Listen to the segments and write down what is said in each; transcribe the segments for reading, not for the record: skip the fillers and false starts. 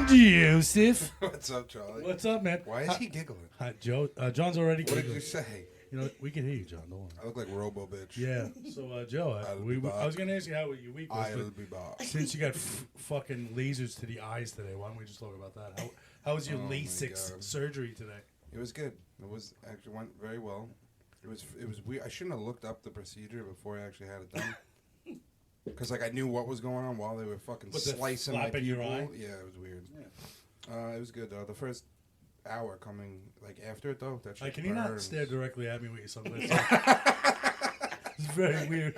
Joseph. What's up, Charlie? What's up, man? Why is he giggling? Hi, Joe. John's already What giggling. did you say? You know, we can hear you, John. Don't worry. I look like Robo Bitch. Yeah. So, Joe, I was going to ask you how your week was. I'll But be back. since you got fucking lasers to the eyes today, why don't we just talk about that? How was your Oh, my LASIK God. surgery today? It was good. It was actually went very well. It was weird. I shouldn't have looked up the procedure before I actually had it done. Because I knew what was going on while they were fucking slicing my flapping your pupil. eye? Yeah, it was weird. Yeah. It was good though. The first hour coming after it though, that shit Can you not burns. stare directly at me with your sunglasses on? It's very weird.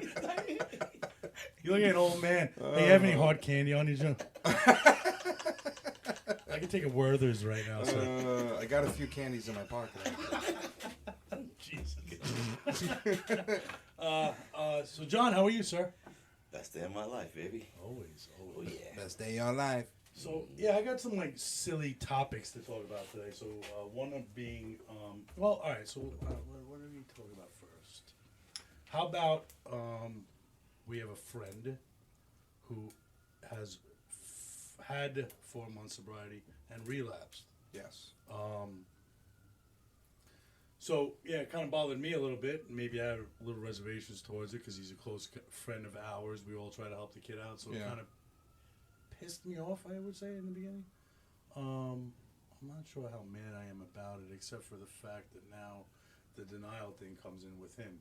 You look like an old man. Hey, you have any hard candy on you, John? I can take a Werther's right now, sir. I got a few candies in my pocket. Jesus. So, John, how are you, sir? Best day of my life, baby. Always. Oh, yeah. Best day of your life. So, yeah, I got some, silly topics to talk about today. So, one of being, all right, so what are we talking about first? How about, we have a friend who has had 4 months sobriety and relapsed. Yes. So, yeah, it kind of bothered me a little bit. Maybe I had a little reservations towards it because he's a close friend of ours. We all try to help the kid out, so it kind of pissed me off, I would say, in the beginning. I'm not sure how mad I am about it, except for the fact that now the denial thing comes in with him,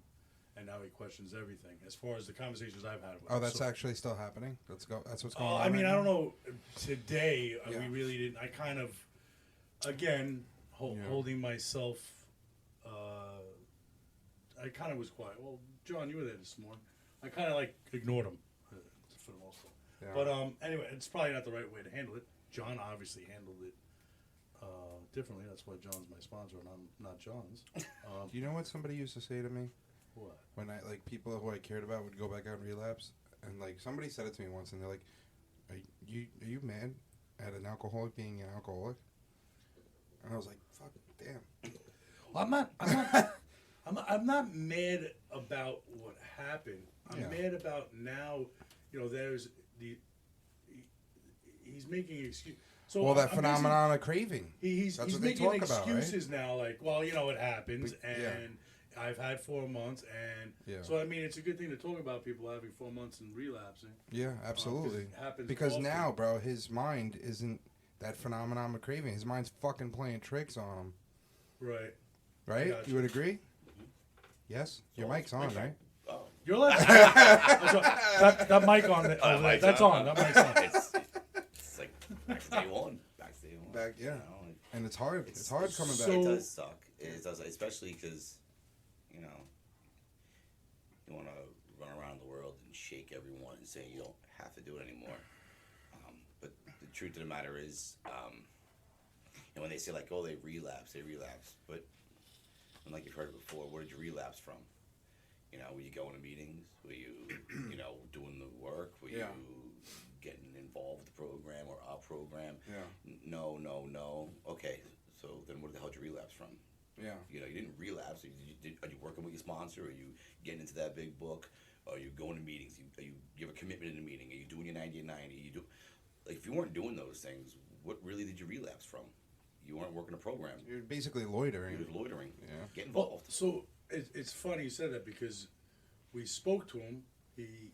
and now he questions everything. As far as the conversations I've had with him. Oh, that's actually still happening? That's what's going on I mean, right I don't now? know. Today, Yeah. we really didn't. I kind of, again, holding myself... I kind of was quiet. Well, John, you were there this morning. I kind of ignored him for the most part. Yeah. But anyway, it's probably not the right way to handle it. John obviously handled it differently. That's why John's my sponsor and I'm not John's. Do you know what somebody used to say to me? What? When people who I cared about would go back out and relapse, and somebody said it to me once, and they're like, "Are you mad at an alcoholic being an alcoholic?" And I was like, "Fuck, damn." Well, I'm not mad about what happened. I'm mad about now. There's he's making excuses. So that phenomenon of craving. He's That's what they making talk about, right? excuses now. It happens, and I've had 4 months, and so I mean, it's a good thing to talk about people having 4 months and relapsing. Yeah, absolutely. It happens Because often. now, bro, his mind isn't that phenomenon of craving. His mind's fucking playing tricks on him. Right. Right? Gotcha. You would agree? Yes? Your mic's on, right? Oh. You're allowed. that mic on. That's on. That mic's on. It's like back to day one. Back, yeah. You know, And it's hard. It's hard coming so- back. it does suck. It does, especially because, you want to run around the world and shake everyone and say you don't have to do it anymore. But the truth of the matter is, when they say they relapse. But like you've heard before, where did you relapse from? Were you going to meetings? Were you, doing the work? Were you getting involved with the program or our program? Yeah. No. Okay, so then where the hell did you relapse from? Yeah. You didn't relapse. Are you working with your sponsor? Are you getting into that big book? Are you going to meetings? You have a commitment in a meeting? Are you doing your 90-90? If you weren't doing those things, what really did you relapse from? You weren't working a program. You're basically loitering. You were loitering. Yeah. Get involved. Well, so it's funny you said that because we spoke to him. He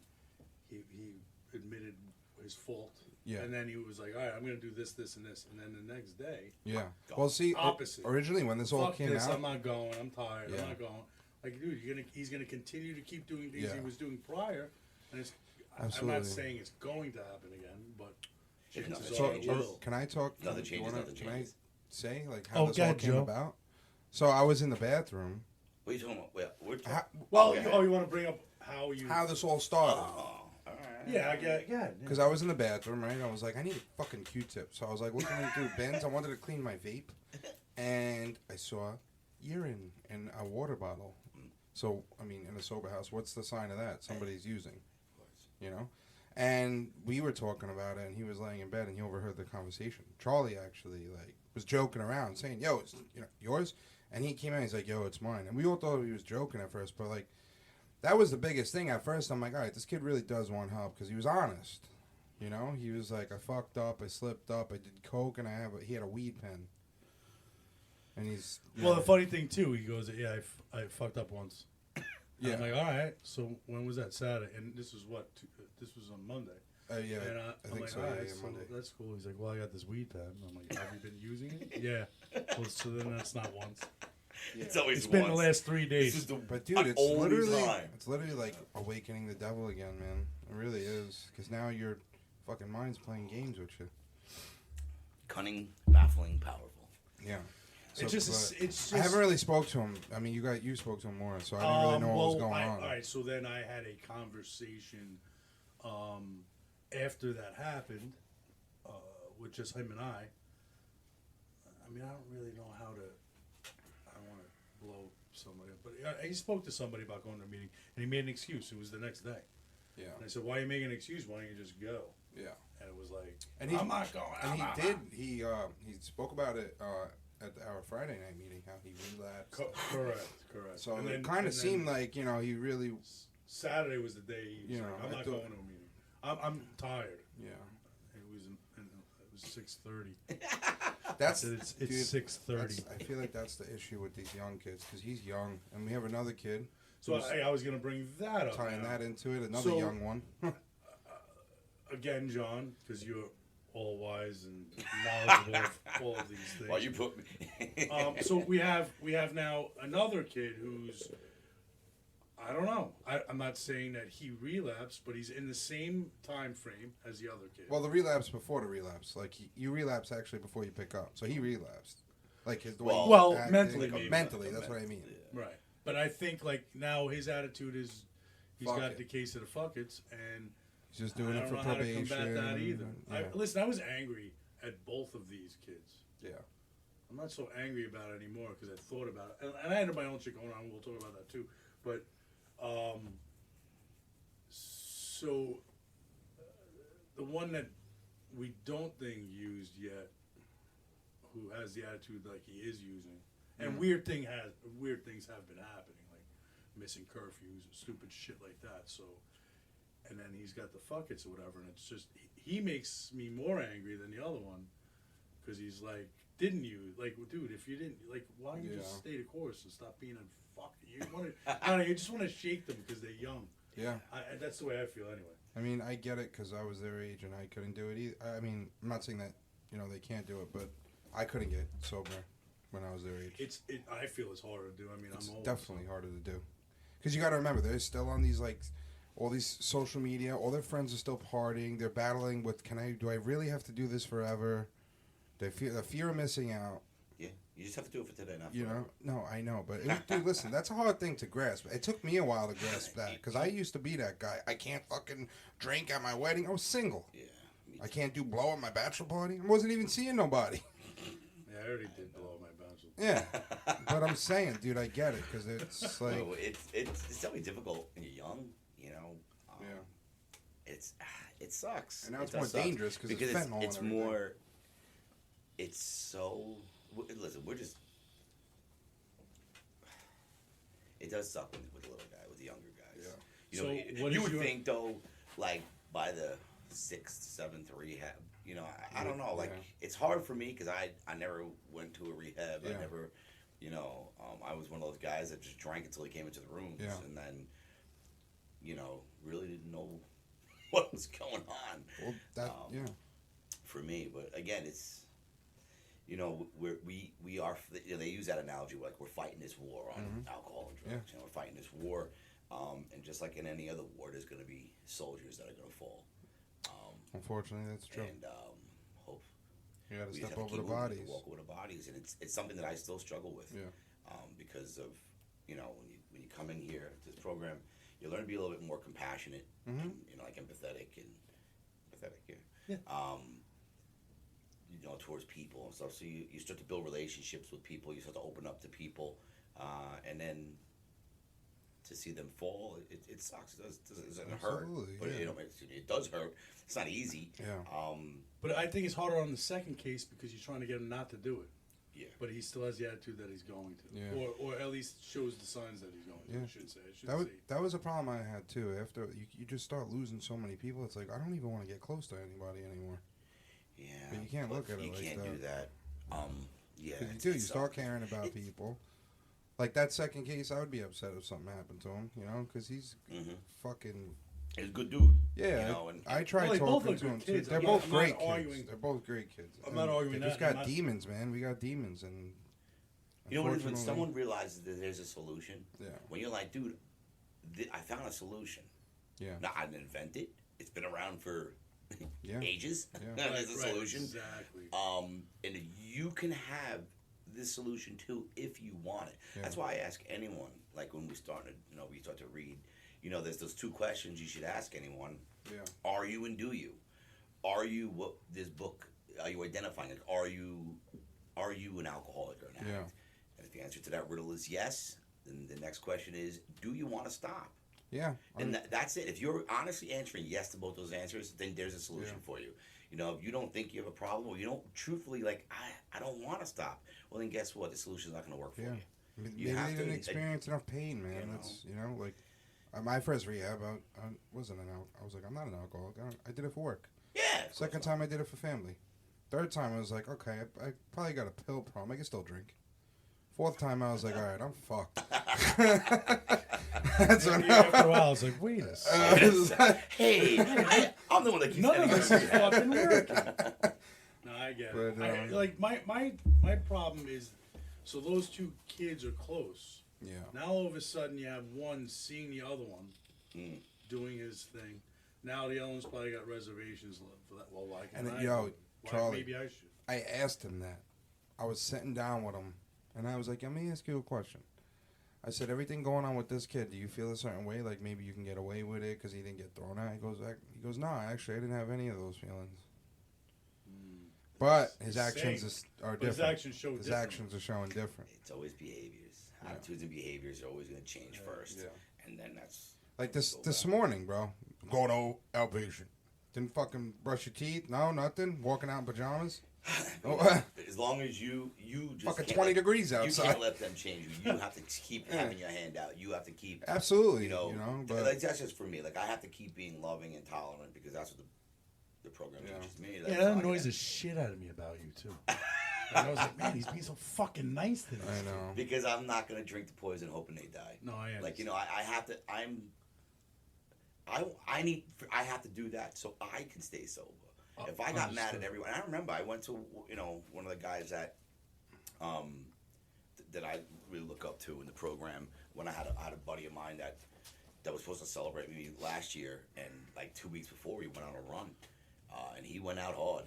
admitted his fault. Yeah. And then he was like, all right, I'm going to do this, this, and this. And then the next day, Yeah. Well, see, Opposite. originally when this all fuck came this, out, I'm not going. I'm tired. Yeah. I'm not going. Dude, he's going to continue to keep doing things he was doing prior. And I'm Absolutely. not saying it's going to happen again, but If chances nothing So, are it changes. will. can I talk? Nothing do you changes, wanna- nothing Can I changes. say how this go all ahead, came Joe. about? So I was in the bathroom. What are you talking about? We're How, Well, Okay. you want to bring up how you... how this all started? all right. Yeah, I get it. Because I was in the bathroom, right? I was like, I need a fucking Q-tip. So I was like looking through bins. I wanted to clean my vape. And I saw urine in a water bottle. So, I mean, in a sober house, what's the sign of that? Somebody's using, And we were talking about it, and he was laying in bed, and he overheard the conversation. Charlie actually, was joking around, saying, yo, it's, yours? And he came in, he's like, yo, it's mine. And we all thought he was joking at first, but, that was the biggest thing at first. I'm like, all right, this kid really does want help, because he was honest, You know, he was like, I fucked up, I slipped up, I did coke, and he had a weed pen. And he's well. The funny thing too, he goes, "Yeah, I fucked up once." Yeah. I'm like, all right. So when was that? Saturday, and this was what? This was on Monday. Yeah, And I I'm think like, so. all right, Yeah, so Monday. that's cool. He's like, well, I got this weed pen. I'm like, have you been using it? Yeah. Well, so then that's not once. It's always It's been once. the last 3 days. This is the But dude, it's only literally time. like awakening the devil again, man. It really is, because now your fucking mind's playing games with you. Cunning, baffling, powerful. Yeah. So, it's just. I haven't really spoke to him. I mean, you spoke to him more, so I didn't really know what was going on. All right, so then I had a conversation after that happened with just him and I. I mean, I don't really know how to. I don't want to blow somebody up, but he spoke to somebody about going to a meeting, and he made an excuse. It was the next day. Yeah. And I said, "Why are you making an excuse? Why don't you just go?" Yeah. And it was like, And I'm not going. And he spoke about it at our Friday night meeting, how he relapsed. Correct. So And it then- kind and of then seemed like, you know, he really, Saturday was the day he was You like, know, I'm I not thought- going to a meeting. I'm tired. yeah. It was 6:30. That's It's dude, 6:30. I feel like that's the issue with these young kids, because he's young, and we have another kid. So who's I was going to bring that up. tying now. that into it, another So- young one. Again, John, because you're all wise and knowledgeable of all of these things. Well, you put me. So we have now another kid who's, I don't know. I'm not saying that he relapsed, but he's in the same time frame as the other kid. Well, the relapse before the relapse, like you relapse actually before you pick up, so he relapsed, like his the way he Well, acted, mentally, maybe. mentally. That's what I mean. Right. But I think like now his attitude is he's Fuck got it. the case of the fuck it's, and He's just I doing don't it for know how to probation. combat that either. Yeah. Listen, I was angry at both of these kids. Yeah. I'm not so angry about it anymore because I thought about it, and I had my own shit going on. We'll talk about that too. But so the one that we don't think used yet, who has the attitude like he is using, and weird things have been happening, like missing curfews, stupid shit like that. So, and then he's got the fuck it's or whatever, and it's just he makes me more angry than the other one because he's like, didn't you like, dude? If you didn't like, why don't you just stay the course and stop being a fuck? You want to, I don't know, you just want to shake them because they're young. Yeah. That's the way I feel anyway. I mean, I get it because I was their age and I couldn't do it either. I mean, I'm not saying that they can't do it, but I couldn't get sober when I was their age. I feel it's harder to do. I mean, It's I'm old. definitely harder to do because you got to remember they're still on these like all these social media. All their friends are still partying. They're battling with do I really have to do this forever? They feel the fear of missing out. Yeah, you just have to do it for today, not You forever. know, no, I know, but dude, listen, that's a hard thing to grasp. It took me a while to grasp that because I used to be that guy. I can't fucking drink at my wedding. I was single. Yeah. I can't do blow at my bachelor party. I wasn't even seeing nobody. Yeah, I already did blow my bouncers. Yeah, but I'm saying, dude, I get it because it's like, No, it's definitely difficult when you're young. You know. It sucks. And now it's It does more suck. dangerous 'cause it's fentanyl it's and everything. more. It's so. Listen, we're just. It does suck with the little guy, with the younger guys. Yeah. You So know, what you is would your- think though, like by the 6th, 7th rehab. You know, I don't know. Like it's hard for me because I never went to a rehab. Yeah. I never, I was one of those guys that just drank until he came into the rooms, Yeah. and then, really didn't know what was going on. well, that yeah, For me, but again, it's we are they use that analogy like we're fighting this war on alcohol and drugs. Yeah. We're fighting this war, and just like in any other war, there's going to be soldiers that are going to fall. unfortunately, that's true. And hope You got to we just step have to over keep the moving, bodies. walk over the bodies, and it's something that I still struggle with. Yeah. Because of when you come in here to this program, you learn to be a little bit more compassionate, and, like empathetic. Yeah. Towards people and stuff. So you start to build relationships with people. You start to open up to people, and then to see them fall, it sucks. It doesn't hurt, Absolutely, but yeah. it does hurt. It's not easy. Yeah. But I think it's harder on the second case because you're trying to get him not to do it. Yeah. But he still has the attitude that he's going to. Yeah. Or at least shows the signs that he's going to. Yeah. I should say. That was a problem I had too. After you just start losing so many people, it's like I don't even want to get close to anybody anymore. Yeah. But you can't look at it like that. You can't do that. Yeah. Because you start caring about people. Like that second case, I would be upset if something happened to him, because he's fucking... He's a good dude. Yeah, you know, and I tried both talking are to him good too. kids. They're I'm both not great arguing. kids. They're both great kids. I'm not arguing They just that. got demons, man. We got demons, and you know what it is when unfortunately- someone realizes that there's a solution? Yeah. When you're like, dude, I found a solution. Yeah. Now, I didn't invent it. It's been around for Yeah. ages. Yeah. There's a solution. Exactly. And you can have this solution too if you want it. Yeah. That's why I ask anyone, like when we start to read, there's those two questions you should ask anyone. Yeah. Are you and do you? Are you what this book, are you identifying it? Are you an alcoholic or an addict? Yeah. And if the answer to that riddle is yes, then the next question is, do you want to stop? Yeah. And that's it. If you're honestly answering yes to both those answers, then there's a solution for you. If you don't think you have a problem, or you don't truthfully I don't want to stop, well then guess what? The solution's not going to work for you. Maybe they didn't experience enough pain, man. That's like my first rehab. I wasn't I was like, I'm not an alcoholic. I did it for work. Yeah. Second time I did it for family. Third time I was like, okay, I probably got a pill problem. I can still drink. Fourth time I was like, all right, I'm fucked. That's when After a while, I was like, wait a second. Hey, I'm the one that keeps None of this is fucking working. No, I get it. But, My problem is, so those two kids are close. Yeah. Now all of a sudden you have one seeing the other one doing his thing. Now the other one's probably got reservations for that. Well, why can't I? Charlie, maybe I should. I asked him that. I was sitting down with him, and I was like, let me ask you a question. I said, everything going on with this kid, do you feel a certain way? Like maybe you can get away with it because he didn't get thrown out? He goes, no, actually, I didn't have any of those feelings. But his actions are different. His actions show His different. actions are showing different. It's always behaviors. Attitudes and behaviors are always going to change first. Yeah. And then that's... Like this morning, bro. Going to outpatient. Didn't fucking brush your teeth? No, nothing? Walking out in pajamas? As long as you just fucking can't 20 degrees outside. You can't let them change you. You have to keep having your hand out. You have to keep... Absolutely. But like, that's just for me. Like, I have to keep being loving and tolerant because that's what the program teaches me. That annoys the shit out of me about you, too. And I was like, man, he's being so fucking nice to me. I know. Because I'm not going to drink the poison hoping they die. No, I am. Like, I have to... I have to do that so I can stay sober. If I got mad at everyone, and I remember I went to one of the guys that I really look up to in the program when I had a buddy of mine that was supposed to celebrate me last year, and like 2 weeks before he went on a run, and he went out hard.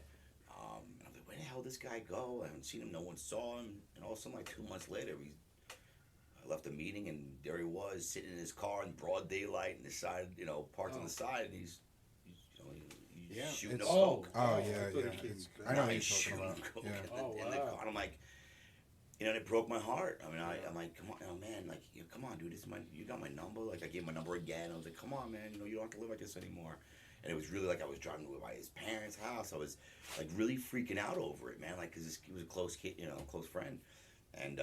And I'm like, where the hell did this guy go? I haven't seen him. No one saw him. And all of a sudden, like 2 months later, I left the meeting, and there he was sitting in his car in broad daylight, and the side, parked on the side, and he's shooting a coke. Oh, yeah. I know what you're talking about. In the car. And I'm like, it broke my heart. I mean, I'm like, come on, man, like, come on, dude, you got my number. Like, I gave my number again. I was like, come on, man, you don't have to live like this anymore. And it was really like I was driving by his parents' house. I was like really freaking out over it, man. Like, cause he was a close kid, close friend, and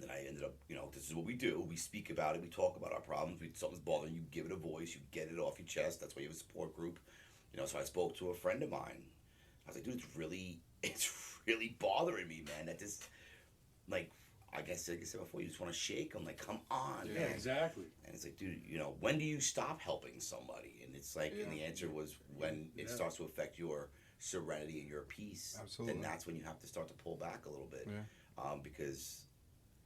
then I ended up, this is what we do. We speak about it. We talk about our problems. Something's bothering you, give it a voice. You get it off your chest. That's why you have a support group. So I spoke to a friend of mine. I was like, dude, it's really bothering me, man. That this, like I said before, you just want to shake. I'm like, come on, man. Exactly. And it's like, dude, when do you stop helping somebody? And it's like, and the answer was when it starts to affect your serenity and your peace. Absolutely. Then that's when you have to start to pull back a little bit. Yeah. Because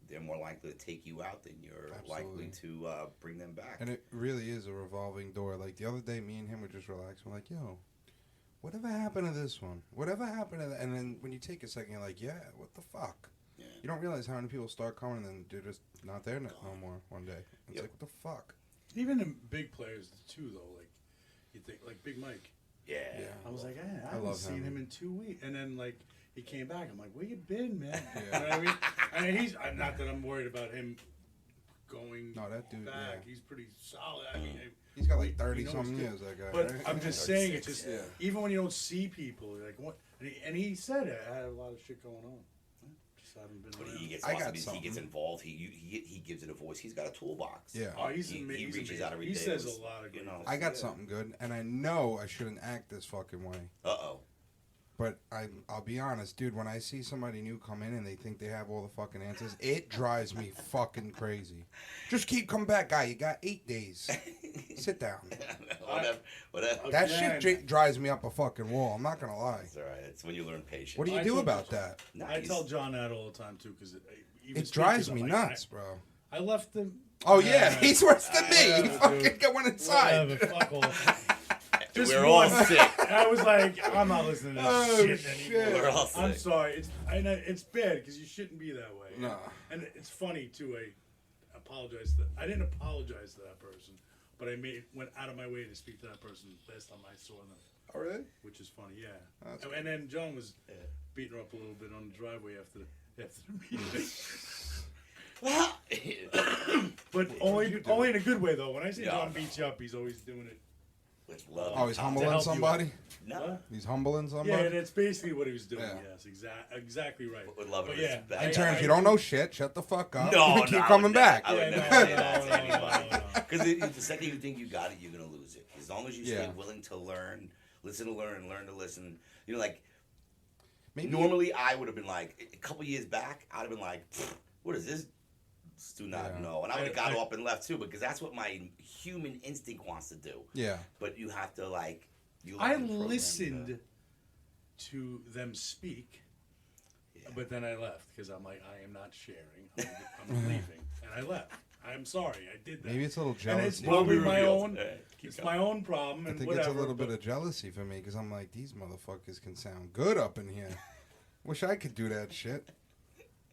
they're more likely to take you out than you're likely to bring them back. And it really is a revolving door. Like, the other day, me and him were just relaxed. We're like, yo, whatever happened to this one? Whatever happened to that? And then when you take a second, you're like, yeah, what the fuck? Yeah. You don't realize how many people start coming and then they're just not there no more one day. It's like, what the fuck? Even the big players, too, though. Like, you think, like Big Mike. Yeah. I was like, I haven't seen him in 2 weeks. And then, like, he came back. I'm like, where you been, man? You know what I mean? I mean, not that I'm worried about him going that dude, back. He's pretty solid. I mean, he's got like 30-something years, that guy. But right? I'm just saying, it's just, even when you don't see people, you're like, what? And he said it. I had a lot of shit going on. Just haven't been But around. he gets I awesome got because he gets something. involved. He gives it a voice. He's got a toolbox. Yeah. Oh, he's he amazing. reaches out every He day. says with, a lot of you good know. things. I got Yeah. something good, and I know I shouldn't act this fucking way. Uh-oh. But I'll be honest, dude. When I see somebody new come in and they think they have all the fucking answers, it drives me fucking crazy. Just keep coming back, guy. You got 8 days. Sit down. Whatever. That Again. shit drives me up a fucking wall. I'm not gonna lie. It's all right. It's when you learn patience. What do you I do told- about that? I tell John that all the time too, because It drives me nuts, bro. I left him. Oh yeah, he's worse than me. He Whatever, fucking dude. got one inside. Whatever, fuck off. Just We're all once. sick. I was like, I'm not listening to this Oh, shit shit. anymore. We're all sick. I'm sorry. It's bad because you shouldn't be that way. No. And it's funny too. I didn't apologize to that person, but I went out of my way to speak to that person last time I saw them, Oh really? which is funny. Yeah. That's And then John was beating her up a little bit on the driveway after the meeting. But only in a good way though. When I say Yeah. John beats you up, he's always doing it. With love. Oh, he's To humbling help you. somebody. No. He's humbling Yeah, somebody. and it's basically what he was doing. Yeah. Yes, exactly right. With love and But yeah, respect. In terms, you don't know shit. Shut the fuck up. No, keep no, I coming would back. never- I would Yeah, never no, say that to no, anybody. no. Because the second you think you got it, you're gonna lose it. As long as you stay Yeah. willing to learn, listen to learn, learn to listen. You know, like Maybe normally I would have been like a couple years back. I'd have been like, what is this? Do not Yeah. know, and I would have got I- up and left too because that's what my human instinct wants to do. Yeah. But you have to like. I learn program listened to them speak, Yeah. but then I left because I'm like, I am not sharing. I'm leaving, and I left. I'm sorry, I did that. Maybe it's a little and it's jealousy. probably my revealed. own. Hey, keep It's going. my own problem, I and think whatever. it's a little but- bit of jealousy for me because I'm like, these motherfuckers can sound good up in here. Wish I could do that shit.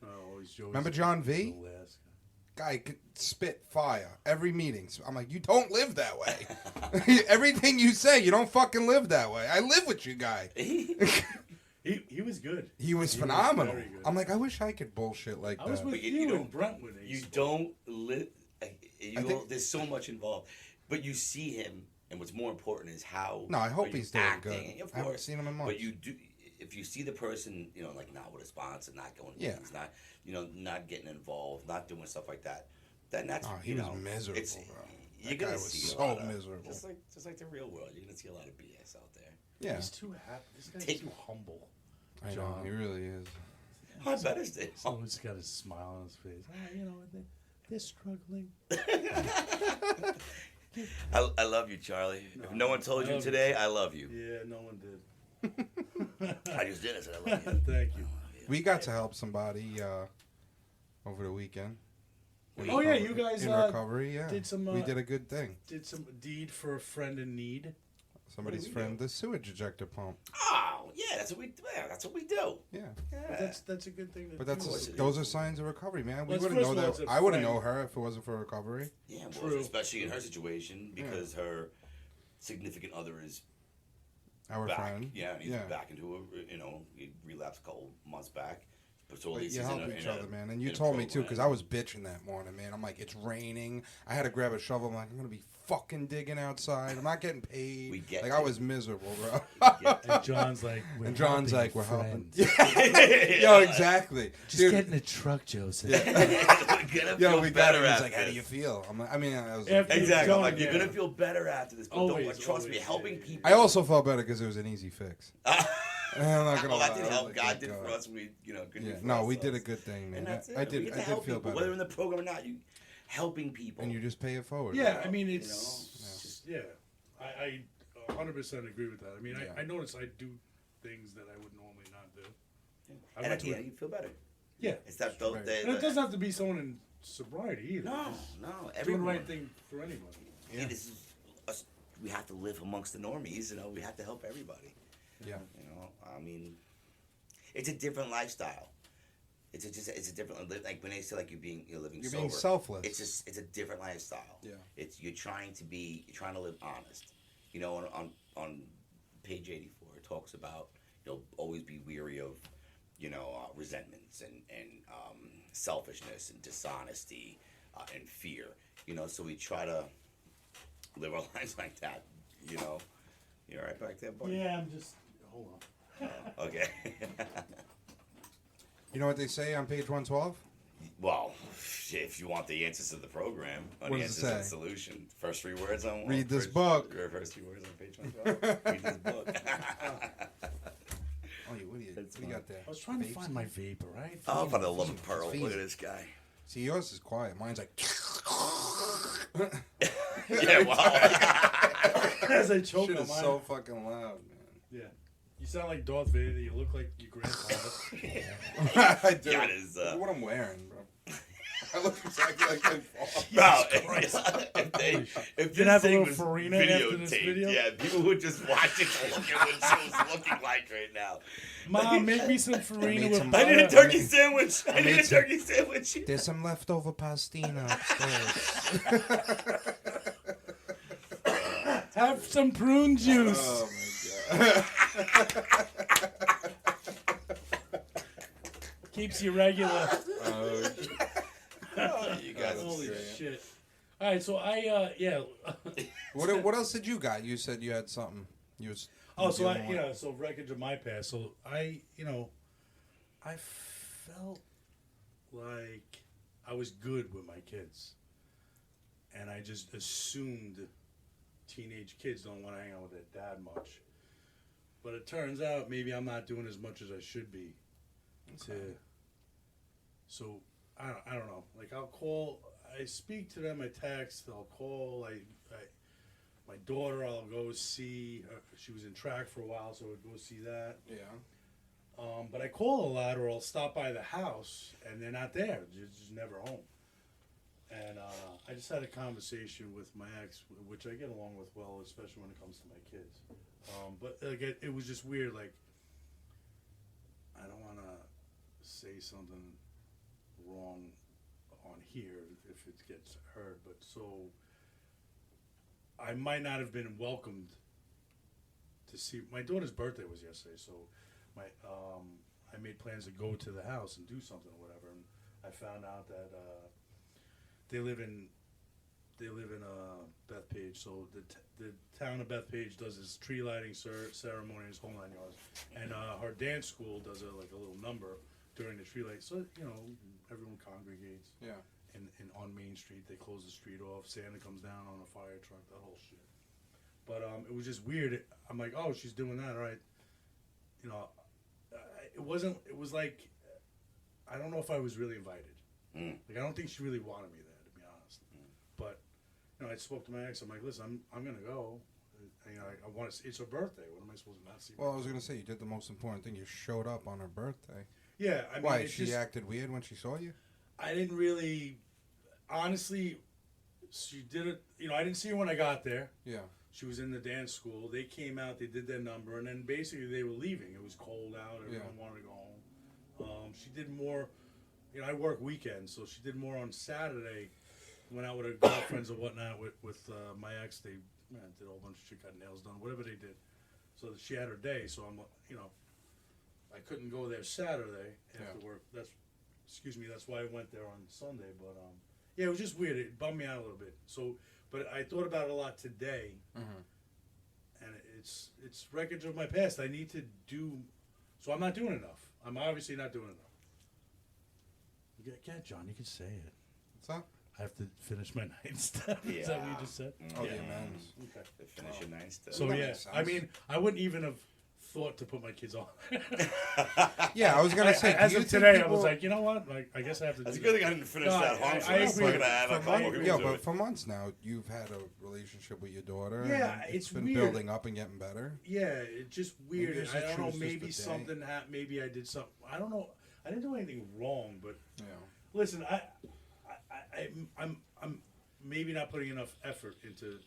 Oh, always Joey's Remember John V? the last Guy could spit fire every meeting. So I'm like, you don't live that way. Everything you say, you don't fucking live that way. I live with you, guy. guy. He was good. He was He was phenomenal. very good. I'm like, I wish I could bullshit like I was that. with But you, you in don't- Brentwood. You don't live. think- There's so much involved, but you see him, and what's more important is how. No, I hope are you he's doing acting. good. Of I haven't course, seen him in months. but you do. If you see the person, like not with a sponsor, not going to Yeah. meetings, not not getting involved, not doing stuff like that, then that's Oh, he was miserable, bro. You're That guy gonna was see so a lot of, miserable. just like the real world. You're gonna see a lot of BS out there. Yeah, He's too happy. This guy's Take- too humble. I know. John. He really is. I bet it's there. He's always got a smile on his face. They're struggling. I love you, Charlie. If No, no one told I you love you today, I love you. Yeah, no one did. I just did. I said I love you. Thank you. We got to help somebody over the weekend. Oh, yeah, you guys, in recovery. Yeah, did some, we did a good thing. Did some deed for a friend in need. Somebody's we friend, do? the sewage ejector pump. Oh, yeah, that's what we do. Yeah, that's what we do. Yeah, Yeah. That's a good thing to but do. that's those are signs of recovery, man. We Well, wouldn't first know of all, that. it's a I wouldn't friend. know her if it wasn't for recovery. Yeah, well, True. especially in her situation because her significant other is Our back. friend. Yeah, and he's Yeah. back into he relapsed a couple months back. But so at But least you he's help in a, each in a- other, man. And you in a told me too, because I program. was bitching that morning, man. I'm like, it's raining. I had to grab a shovel. I'm like, I'm gonna be fucking digging outside. I'm not getting paid. We get like you. I was miserable, bro. And John's like, we're And John's helping like, we're a helping. friend. Yo, exactly. Just Dude, get in a truck, Joseph. Gonna Yo, feel we got better him. He's after like, how do this. you feel? I'm like, I mean, I was. After- Exactly. I'm like, John, you're yeah. gonna feel better after this. But Always, trust me, always, helping yeah. people. I also felt better because it was an easy fix. I'm not gonna Well, lie. that I did was help. like, God thank did for God. us. We, good Yeah, for no, we ourselves. did a good thing, man. And that's it. I We did. get to I did help feel people, better. whether in the program or not. You helping people. And you just pay it forward. Yeah, I mean, You it's know, just, yeah. I 100% agree with that. I mean, Yeah. I notice I do things that I would normally not do. I and went at to the a- end, you feel better. Yeah. It's that those. Right. And it doesn't have to be someone in sobriety either. No, Just no. doing Everyone. the right thing for anybody. Yeah. This is us. We have to live amongst the normies. We have to help everybody. Yeah. I mean, it's a different lifestyle. It's a different like when they say like you're living You're sober. being selfless. It's a different lifestyle. Yeah. It's you're trying to live honest. On page 84 it talks about always be weary of resentments and selfishness and dishonesty and fear. So we try to live our lives like that. You're right back there, buddy. Yeah, I'm just, hold on. Okay. You know what they say on page 112? Well, if you want the answers to the program, on What the does it answers to the say? solution, first 3 words on Read this first, book. First 3 words on page 112. Read this book. Oh, what do you got there? I was trying to Vapes? find my vapor, right? Oh, for the love of Fiend. pearl, Fiend. look at this guy. See, yours is quiet. Mine's like... Yeah, wow. As I choke Shit on is mine. so fucking loud, Yeah. You sound like Darth Vader. You look like your grandfather. man. I do. That is, Look at what I'm wearing, bro. I look exactly like my father. Bro, if You'd have a little was Farina after this videotaped, video? yeah, people would just watch it to look at what she was looking like right now. Mom, make me some farina made with some- I butter. need a turkey sandwich. I need a made some- turkey sandwich. There's some leftover pastina upstairs. Have some prune juice. Oh, my God. Keeps you regular. Oh, You guys are Holy great. shit. All right, so yeah. what else did you got? You said you had something. You was. Oh, so dealing with. so wreckage of my past. So I felt like I was good with my kids, and I just assumed teenage kids don't want to hang out with their dad much. But it turns out maybe I'm not doing as much as I should be. So I don't know. Like I'll call, I speak to them, I text, I'll call. My daughter, I'll go see. She was in track for a while, so I'd go see that. Yeah. But I call a lot, or I'll stop by the house, and they're not there. They're just never home. And I just had a conversation with my ex, which I get along with well, especially when it comes to my kids. But like, it was just weird. Like, I don't want to say something wrong on here if it gets heard, but so I might not have been welcomed to see. My daughter's birthday was yesterday, so I made plans to go to the house and do something or whatever, and I found out that they live in Bethpage. So the town of Bethpage does this tree lighting ceremony, this whole 9 yards, and her dance school does a little number during the tree light. So everyone congregates. Yeah. And on Main Street, they close the street off. Santa comes down on a fire truck, that whole shit. But it was just weird. I'm like, oh, she's doing that, all right. It wasn't. It was like, I don't know if I was really invited. Like I don't think she really wanted me there, to be honest. But I spoke to my ex. I'm like, listen, I'm gonna go. I want to. It's her birthday. What am I supposed to not see? Well, I was gonna say you did the most important thing. You showed up on her birthday. Yeah. I mean, Why? She acted weird when she saw you. I didn't really, honestly, she did it. I didn't see her when I got there. Yeah. She was in the dance school. They came out, they did their number, and then basically they were leaving. It was cold out. Everyone wanted to go home. She did more. I work weekends, so she did more on Saturday. Went out with her girlfriends or whatnot with my ex. They did a whole bunch of shit, got nails done, whatever they did. So she had her day. So I'm, I couldn't go there Saturday after work. That's why I went there on Sunday. But it was just weird. It bummed me out a little bit. So, but I thought about it a lot today, and it's wreckage of my past. I need to do. So I'm not doing enough. I'm obviously not doing enough. Yeah, John, you can say it. What's that? I have to finish my 9 step. Is that what you just said? Oh, Yeah. the amends. Okay. To finish your 9 steps. So That yeah, makes sense. I mean, I wouldn't even have thought to put my kids on. Yeah, I was gonna say. As do you of think today, I people- was like, you know what? Like, I guess I have to. That's a do good that. thing I didn't finish No, that home. I So that's agree. gonna have a For couple my- more people Yeah, do but it. for months now, you've had a relationship with your daughter. Yeah, and it's been weird. building up and getting better. Yeah, it's just weird. Maybe I don't know. choose just Maybe a day. something happened. Maybe I did something. I don't know. I didn't do anything wrong, but Yeah. listen, I'm maybe not putting enough effort into.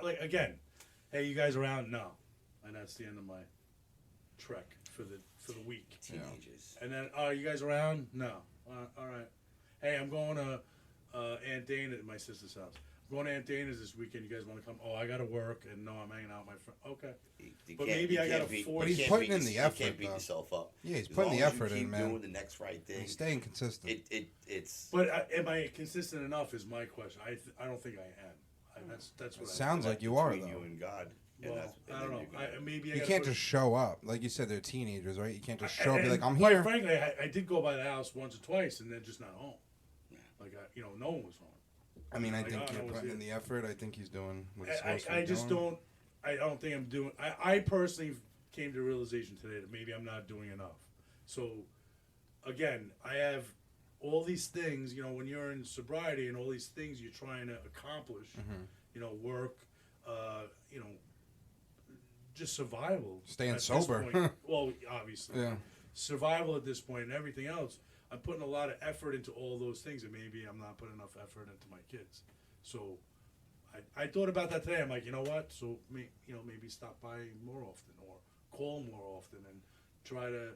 Like again, hey, you guys around? No, and that's the end of my trek for the week. Teenagers. And then, you guys around? No. All right. Hey, I'm going to Aunt Dana at my sister's house. I'm going to Aunt Dana's this weekend. You guys want to come? Oh, I got to work, and no, I'm hanging out with my friend. Okay. But maybe I gotta force- But he's you can't putting beat in the you effort, can't beat though. yourself up. Yeah, he's As putting long the as you effort in, keep man. doing the next right thing. He's staying consistent. It's. But am I consistent enough? Is my question. I don't think I am. That's what Sounds I like you are, between though. you and God. Well, I don't know. Maybe I you gotta can't put- just show up. Like you said, they're teenagers, right? You can't just show up. Be and like, I'm quite here. Frankly, I did go by the house once or twice, and then just not home. Like no one was home. I mean, I Like, think I you're was putting here. in the effort. I think he's doing what he's supposed to be I just doing. don't. I don't think I'm doing. I personally came to the realization today that maybe I'm not doing enough. So, again, I have all these things. When you're in sobriety and all these things you're trying to accomplish. Work. Just survival. Staying at this sober. point. Well, obviously. Yeah. Survival at this point and everything else. I'm putting a lot of effort into all those things, and maybe I'm not putting enough effort into my kids. So, I thought about that today. I'm like, you know what? So, maybe stop by more often or call more often and try to,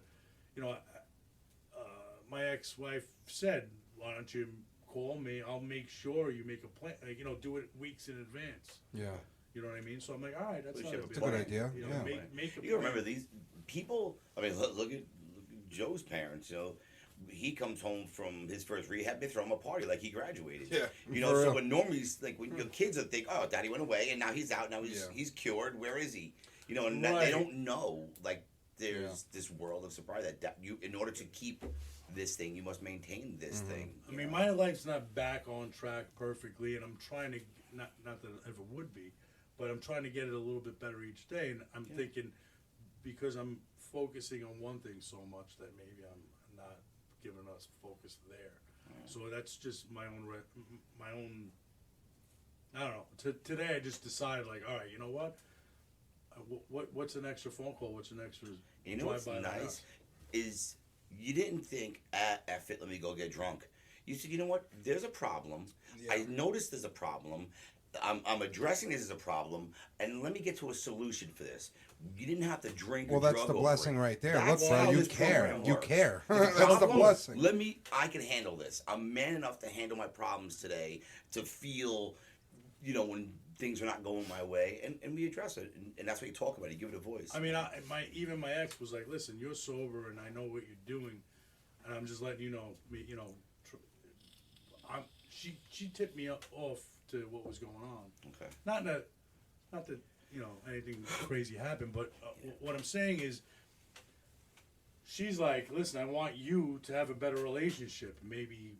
my ex-wife said, why don't you call me? I'll make sure you make a plan. Do it weeks in advance. Yeah. You know what I mean? So I'm like, all right, that's not It's a good idea. Yeah. Make a You plan. remember these people? I mean, look at Joe's parents. He comes home from his first rehab. They throw him a party like he graduated. Yeah, So for real. when normally, like when your kids will think, "Oh, Daddy went away, and now he's out. Now he's cured. Where is he?" And that, they don't know. Like there's this world of sobriety that you, in order to keep this thing, you must maintain this thing. I mean, my life's not back on track perfectly, and I'm trying to not that it ever would be, but I'm trying to get it a little bit better each day. And I'm thinking because I'm focusing on one thing so much that maybe I'm not giving us focus there. So that's just my own. I don't know. Today I just decided, like, all right, you know what? What's an extra phone call? What's an extra? You know what's drive by the nice house? is you didn't think, F it, let me go get drunk. You said, you know what? There's a problem. Yeah. I noticed there's a problem. I'm addressing this as a problem, and let me get to a solution for this. You didn't have to drink. Well, or that's drug the over blessing it. right there. That's Look, bro, how you this care. program You works. care. The That's the problem- blessing. I can handle this. I'm man enough to handle my problems today, to feel, when things are not going my way, and we address it, and that's what you talk about. You give it a voice. I mean, even my ex was like, "Listen, you're sober, and I know what you're doing, and I'm just letting you know." She tipped me off to what was going on. Okay. Not that anything crazy happened, but what I'm saying is, she's like, "Listen, I want you to have a better relationship. Maybe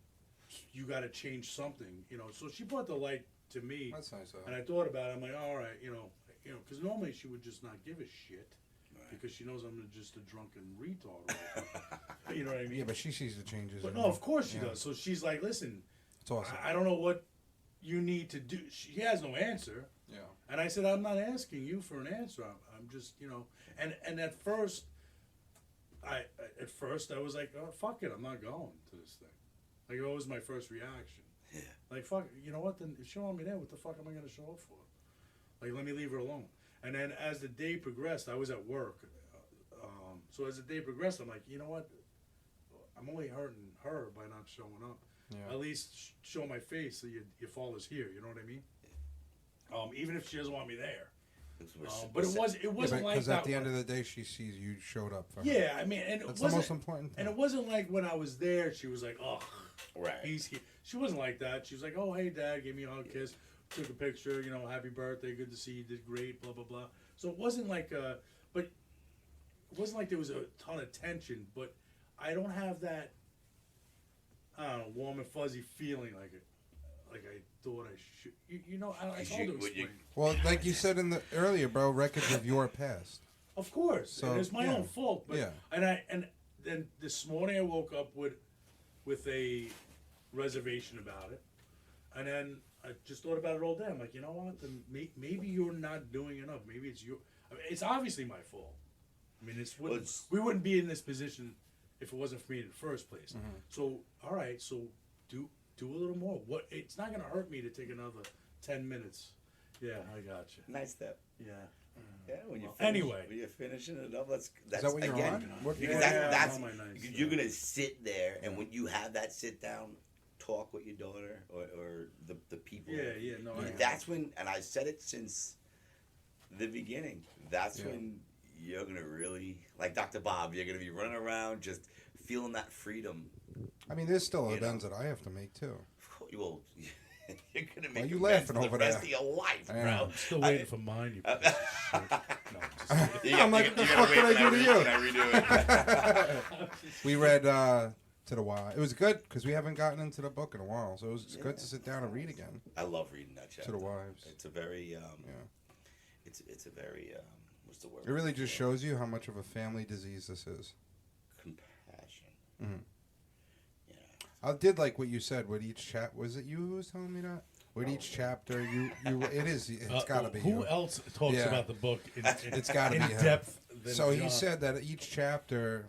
you got to change something, So she brought the light to me, That's nice. and I thought about it. I'm like, all right, because normally she would just not give a shit. Because she knows I'm just a drunken retard. You know what I mean? Yeah, but she sees the changes. But in no, you. of course she Yeah. does. So she's like, listen, It's awesome. I don't know what you need to do. She has no answer. Yeah. And I said, I'm not asking you for an answer. I'm just, and at first, I was like, oh, fuck it, I'm not going to this thing. Like, it was my first reaction. Yeah. Like, fuck, you know what? Then if she don't want me there, what the fuck am I going to show up for? Like, let me leave her alone. And then as the day progressed, I was at work. So as the day progressed, I'm like, you know what? I'm only hurting her by not showing up. Yeah. At least show my face so your father's here. You know what I mean? Even if she doesn't want me there. But it wasn't like Because that. at the end of the day, she sees you showed up for her. Yeah, I mean, and That's it the most wasn't. important thing. And it wasn't like when I was there, she was like, "Oh, Right. he's here." She wasn't like that. She was like, "Oh, hey, Dad, gave me a hug, kiss, took a picture. Happy birthday, good to see you, did great, blah blah blah." So it wasn't like but it wasn't like there was a ton of tension. But I don't have that, I don't know, warm and fuzzy feeling like I thought I should. It's hard to explain. Well, like you said earlier, bro, wreckage of your past. Of course, So, and it's my yeah. own fault. But, Yeah. And then this morning I woke up with a reservation about it, and then I just thought about it all day. I'm like, you know what? Then maybe you're not doing enough. Maybe it's it's obviously my fault. I mean, we wouldn't be in this position if it wasn't for me in the first place. Mm-hmm. So all right, so do a little more. It's not gonna hurt me to take another 10 minutes. Yeah, I got you. Nice step. Yeah. Yeah, when you're finishing it up, that's Is that what you're again, on? What, because Yeah, that's I'm on my nice, you're gonna sit there, and when you have that sit down talk with your daughter or the people, Yeah, no, I that's when, and I said it since the beginning. That's when you're gonna really, like Dr. Bob, you're gonna be running around just feeling that freedom. I mean, there's still events that I have to make too. Well, You're gonna Why make you amends laughing for the over rest there? of your life, I bro. know. I'm still waiting for mine. You piece of shit. No, just kidding. I'm like, what the fuck did I do to you? I redo it? We read To the Wise. It was good because we haven't gotten into the book in a while, so it was good to sit down and read again. I love reading that chapter. To the Wives. It's a very it's a very what's the word? It really just shows you how much of a family disease this is. Compassion. Mm-hmm. Yeah. I did like what you said with each chap. Was it you who was telling me that? With each chapter, it's got to be who you. else talks Yeah. about the book It's got to in be him. depth? Than So John. he said that each chapter,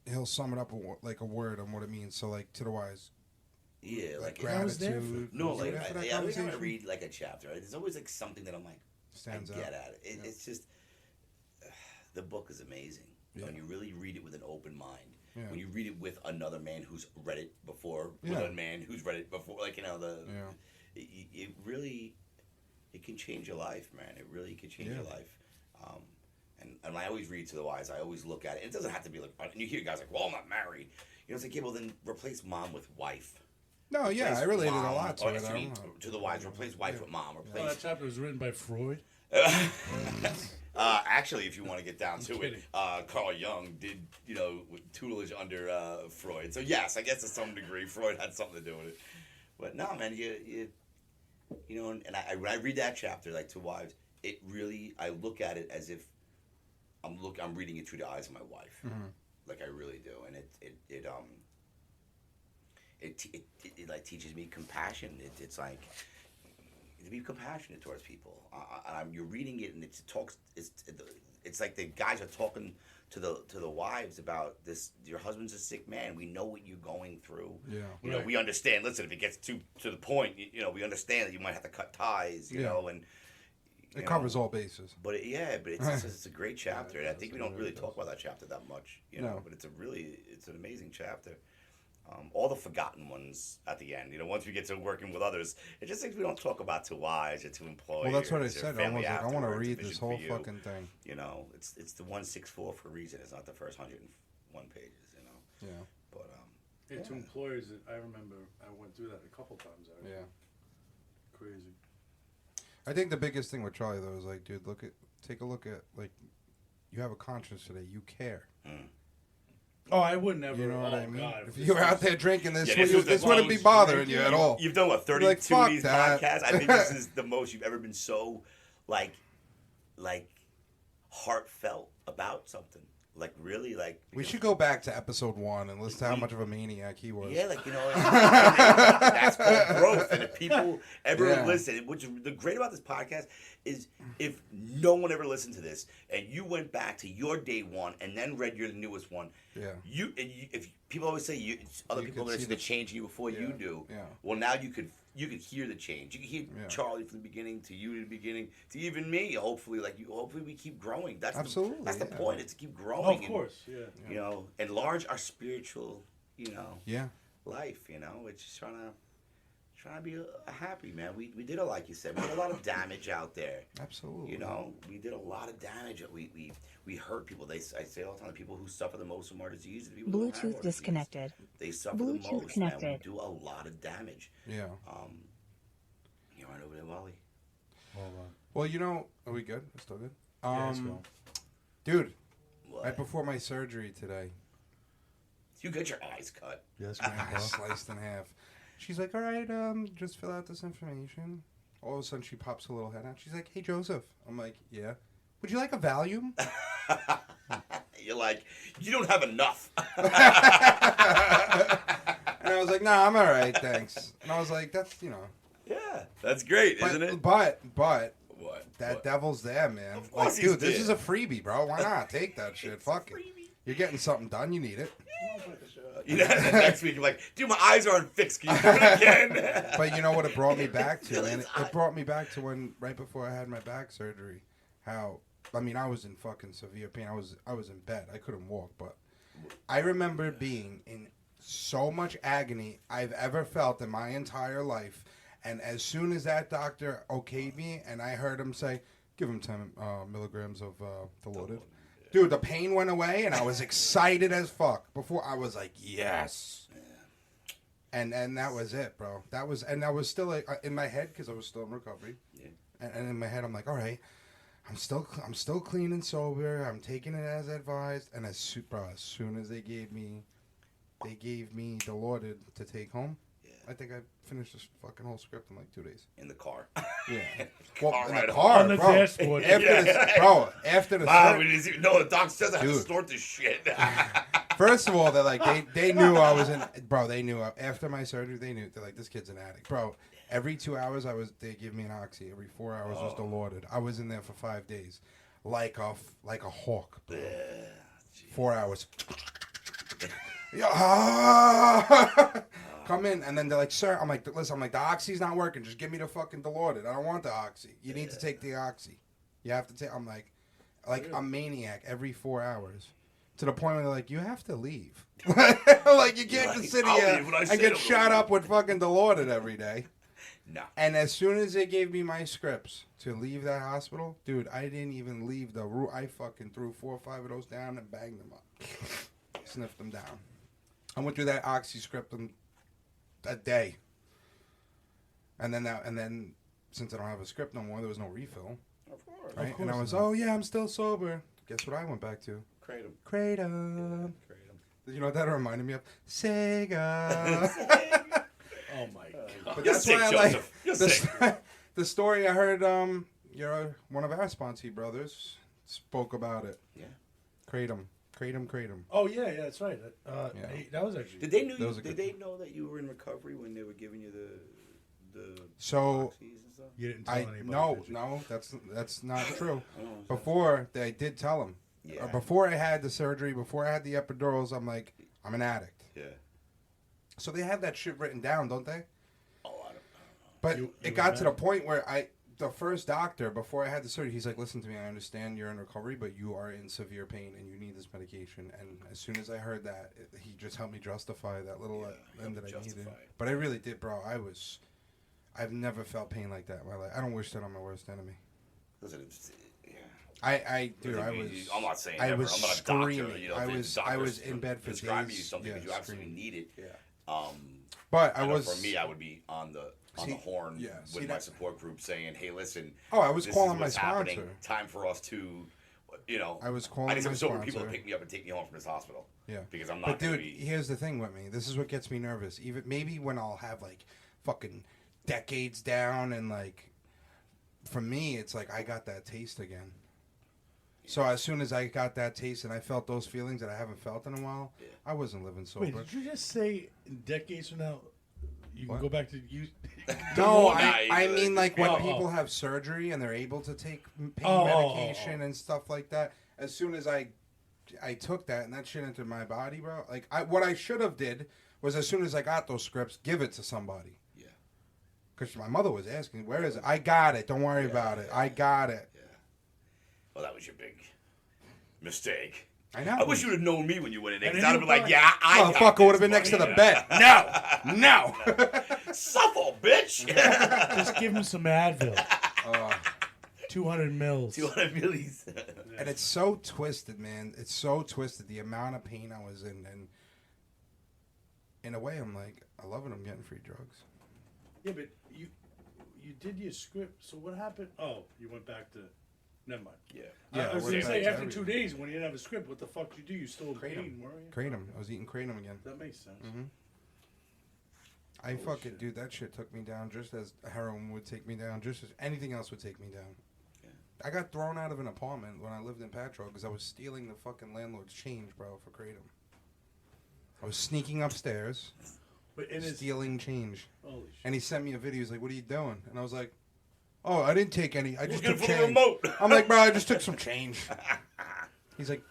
he'll sum it up like a word on what it means. So like To the Wise, Yeah, like I was there gratitude. no, Was like you there for that every time I conversation? read like a chapter, there's always like something that I'm like, Stands I out. get at it. Yeah. It's just the book is amazing when you really read it with an open mind. Yeah. When you read it with another man who's read it before, with Yeah. a man who's read it before, like it really it can change your life, man. It really can change your life. And I always read To the Wise. I always look at it. It doesn't have to be like, and you hear guys like, well, I'm not married. You know, it's like, yeah, well, then replace mom with wife. No, yeah, Replace I related mom- a lot to or, it. excuse I me, don't know. To the Wise, replace wife with mom. Well, Replace. that chapter was written by Freud. Actually, if you want to get down to it, kidding. Carl Jung did, with tutelage under Freud. So yes, I guess to some degree, Freud had something to do with it. But no, man, when I read that chapter, like To Wives, it really, I look at it as if I'm reading it through the eyes of my wife, like I really do, and it like teaches me compassion. It's like to be compassionate towards people. You're reading it, and it's like the guys are talking to the wives about this. Your husband's a sick man. We know what you're going through. Yeah. We understand. Listen, if it gets to the point, we understand that you might have to cut ties. And It covers all bases. But it's a great chapter, and I think we don't really talk about that chapter that much. No. But it's an amazing chapter. All the forgotten ones at the end. Once we get to working with others, it just seems we don't talk about To Wives or To Employers. Well, that's what I or said. I Family was like, I want to Afterwards, read Vision this for whole You. fucking thing. It's the 164 for a reason. It's not the first 101 pages. Yeah. But To Employers, I remember I went through that a couple times. Yeah. Crazy. I think the biggest thing with Charlie though is like, dude, take a look at like, you have a conscience today. You care. Oh, I would never. You know what I mean? God, If you were out there drinking this, Yeah, this wouldn't be bothering you at all. You've done what, 32 Like, fuck of these that. podcasts? I think this is the most you've ever been so like heartfelt about something. Like really, like We should go back to episode 1 and listen to how much of a maniac he was. Yeah, that's called growth. And if people ever listen, which is the great about this podcast is if no one ever listened to this and you went back to your day one and then read your newest one, if people always say other people are going to see the change in you before you do. Yeah. Well, now you could hear the change. You could hear Charlie from the beginning to you in the beginning to even me. Hopefully, hopefully we keep growing. That's Absolutely. That's the point. It's to keep growing. Oh, of course, Enlarge our spiritual, life. It's just trying to be a happy man. We did like you said. We did a lot of damage out there. Absolutely. We did a lot of damage. We hurt people. I say all the time, the people who suffer the most from our disease, the people who don't have our Bluetooth disconnected. disease, they suffer the Bluetooth most. connected. Man, we do a lot of damage. Yeah. You right over there, Wally. Well, are we good? We're still good? Yeah, let's go. Dude, What? right before my surgery today, You got your eyes cut. Yes, I Grandpa. sliced in half. She's like, all right, just fill out this information. All of a sudden, she pops her little head out. She's like, hey, Joseph. I'm like, yeah. Would you like a Valium? You're like, you don't have enough. And I was like, nah, I'm all right, thanks. And I was like, that's, Yeah, that's great, isn't it? But What? that devil's there, man. Of course Like, dude, he's this there. is a freebie, bro. Why not? Take that shit. Fuck it. You're getting something done. You need it. Next week, you're like, dude, my eyes aren't fixed. Can you do it again? But you know what it brought me back to? And it brought me back to when, right before I had my back surgery, I was in fucking severe pain. I was in bed. I couldn't walk, but I remember being in so much agony I've ever felt in my entire life. And as soon as that doctor okayed me and I heard him say, give him 10 milligrams of Dilaudid. Dude, the pain went away and I was excited as fuck. Before I was like, yes. And that was it, bro. That was still like, in my head because I was still in recovery. Yeah. And in my head, I'm like, all right, I'm still clean and sober. I'm taking it as advised. And as soon as they gave me the Lauded to take home. Yeah. I think I finished this fucking whole script in like 2 days. In the car. Yeah. Well, in the car, on the bro. dashboard. After the Mom, we didn't even know the doc says I have to Dude. snort this shit. First of all, they're like, they knew I was in, bro, they knew, after my surgery, they knew, they're like, this kid's an addict. Bro, every 2 hours, they give me an oxy. Every 4 hours was Dilaudid. I was in there for 5 days. Like a hawk, bro. 4 hours. Come in, and then they're like, sir, I'm like, listen, the oxy's not working. Just give me the fucking Dilaudid. I don't want the oxy. You need to take the oxy. You have to take, I'm like a maniac every 4 hours. To the point where they're like, you have to leave. Like, you can't just sit here and get shot up with fucking Dilaudid every day. No. And as soon as they gave me my scripts to leave that hospital, dude, I didn't even leave the room. I fucking threw 4 or 5 of those down and banged them up. Sniffed them down. I went through that oxy script in a day. And then since I don't have a script no more, there was no refill. Of course. Right? Of course And I was, not. oh yeah, I'm still sober. Guess what I went back to? Kratom. Kratom. You know what that reminded me of? Sega. Oh my god. But You're that's sick, why I Joseph. You're like sick. the story I heard. You're one of our sponsee brothers spoke about it. Yeah. Kratom. Oh yeah, that's right. Yeah. That was actually. Did they know? That was a Did good they know that you were in recovery when they were giving you the So oxys and stuff? You didn't tell anybody. no, that's not true. Oh, Before they did tell them. Yeah. Before I had the surgery, before I had the epidurals, I'm like, I'm an addict. Yeah. So they have that shit written down, don't they? Oh, I don't know. But You it were got to the mad? point where the first doctor, before I had the surgery, he's like, listen to me, I understand you're in recovery, but you are in severe pain and you need this medication. And as soon as I heard that, he just helped me justify that little end that I needed. justify it. But I really did, bro. I've never felt pain like that in my life. I don't wish that on my worst enemy. Listen, it's, yeah. Dude, I was. I'm not saying I never. was I'm not a screaming. doctor. You know, I the was doctors in bed for prescribe days. you something because you Yeah, absolutely screaming. need it. Yeah. But I know was. for me, I would be on the horn with my support group saying, "Hey, listen." Oh, I was this calling is my what's sponsor. happening. Time for us to, you know. I was calling I need my some sober people to sponsor. pick me up and take me home from this hospital. Yeah. Because I'm not. But gonna dude, be, here's the thing with me. This is what gets me nervous. Even maybe when I'll have like fucking decades down and like, for me, it's like I got that taste again. So as soon as I got that taste and I felt those feelings that I haven't felt in a while, I wasn't living sober. Wait, did you just say decades from now you can What? go back to you? No, Nah, I mean like when Oh, people have surgery and they're able to take pain Oh, medication and stuff like that. As soon as I took that and that shit entered my body, bro. Like what I should have did was as soon as I got those scripts, give it to somebody. Yeah. Because my mother was asking, "Where is it?" I got it. Don't worry about it. I got it. Yeah. Well, that was your big mistake. I know. I wish you would have known me when you went in there. And 'Cause then I'd have been you like, "Yeah, I got Motherfucker would have this, been next to the buddy." bed. No. Suffer, bitch. Just give him some Advil. 200 mils. 200 millis. And it's so twisted, man. It's so twisted. The amount of pain I was in, and in a way, I'm like, I love it. I'm getting free drugs. Yeah, but you did your script. So what happened? Oh, you went back to. Never mind. Yeah. Yeah, I was I gonna went say back to after 2 everything. days when you didn't have a script, what the fuck did you do? You still in pain, weren't you? Kratom. I was eating kratom again. That makes sense. Mm-hmm. I fucking, dude, that shit took me down just as heroin would take me down, just as anything else would take me down. Yeah. I got thrown out of an apartment when I lived in Patro because I was stealing the fucking landlord's change, bro, for kratom. I was sneaking upstairs, But in his stealing change. holy shit. And he sent me a video. He's like, "What are you doing?" And I was like, "Oh, I didn't take any. I just Looking took for the change." remote. I'm like, "Bro, I just took some change." He's like,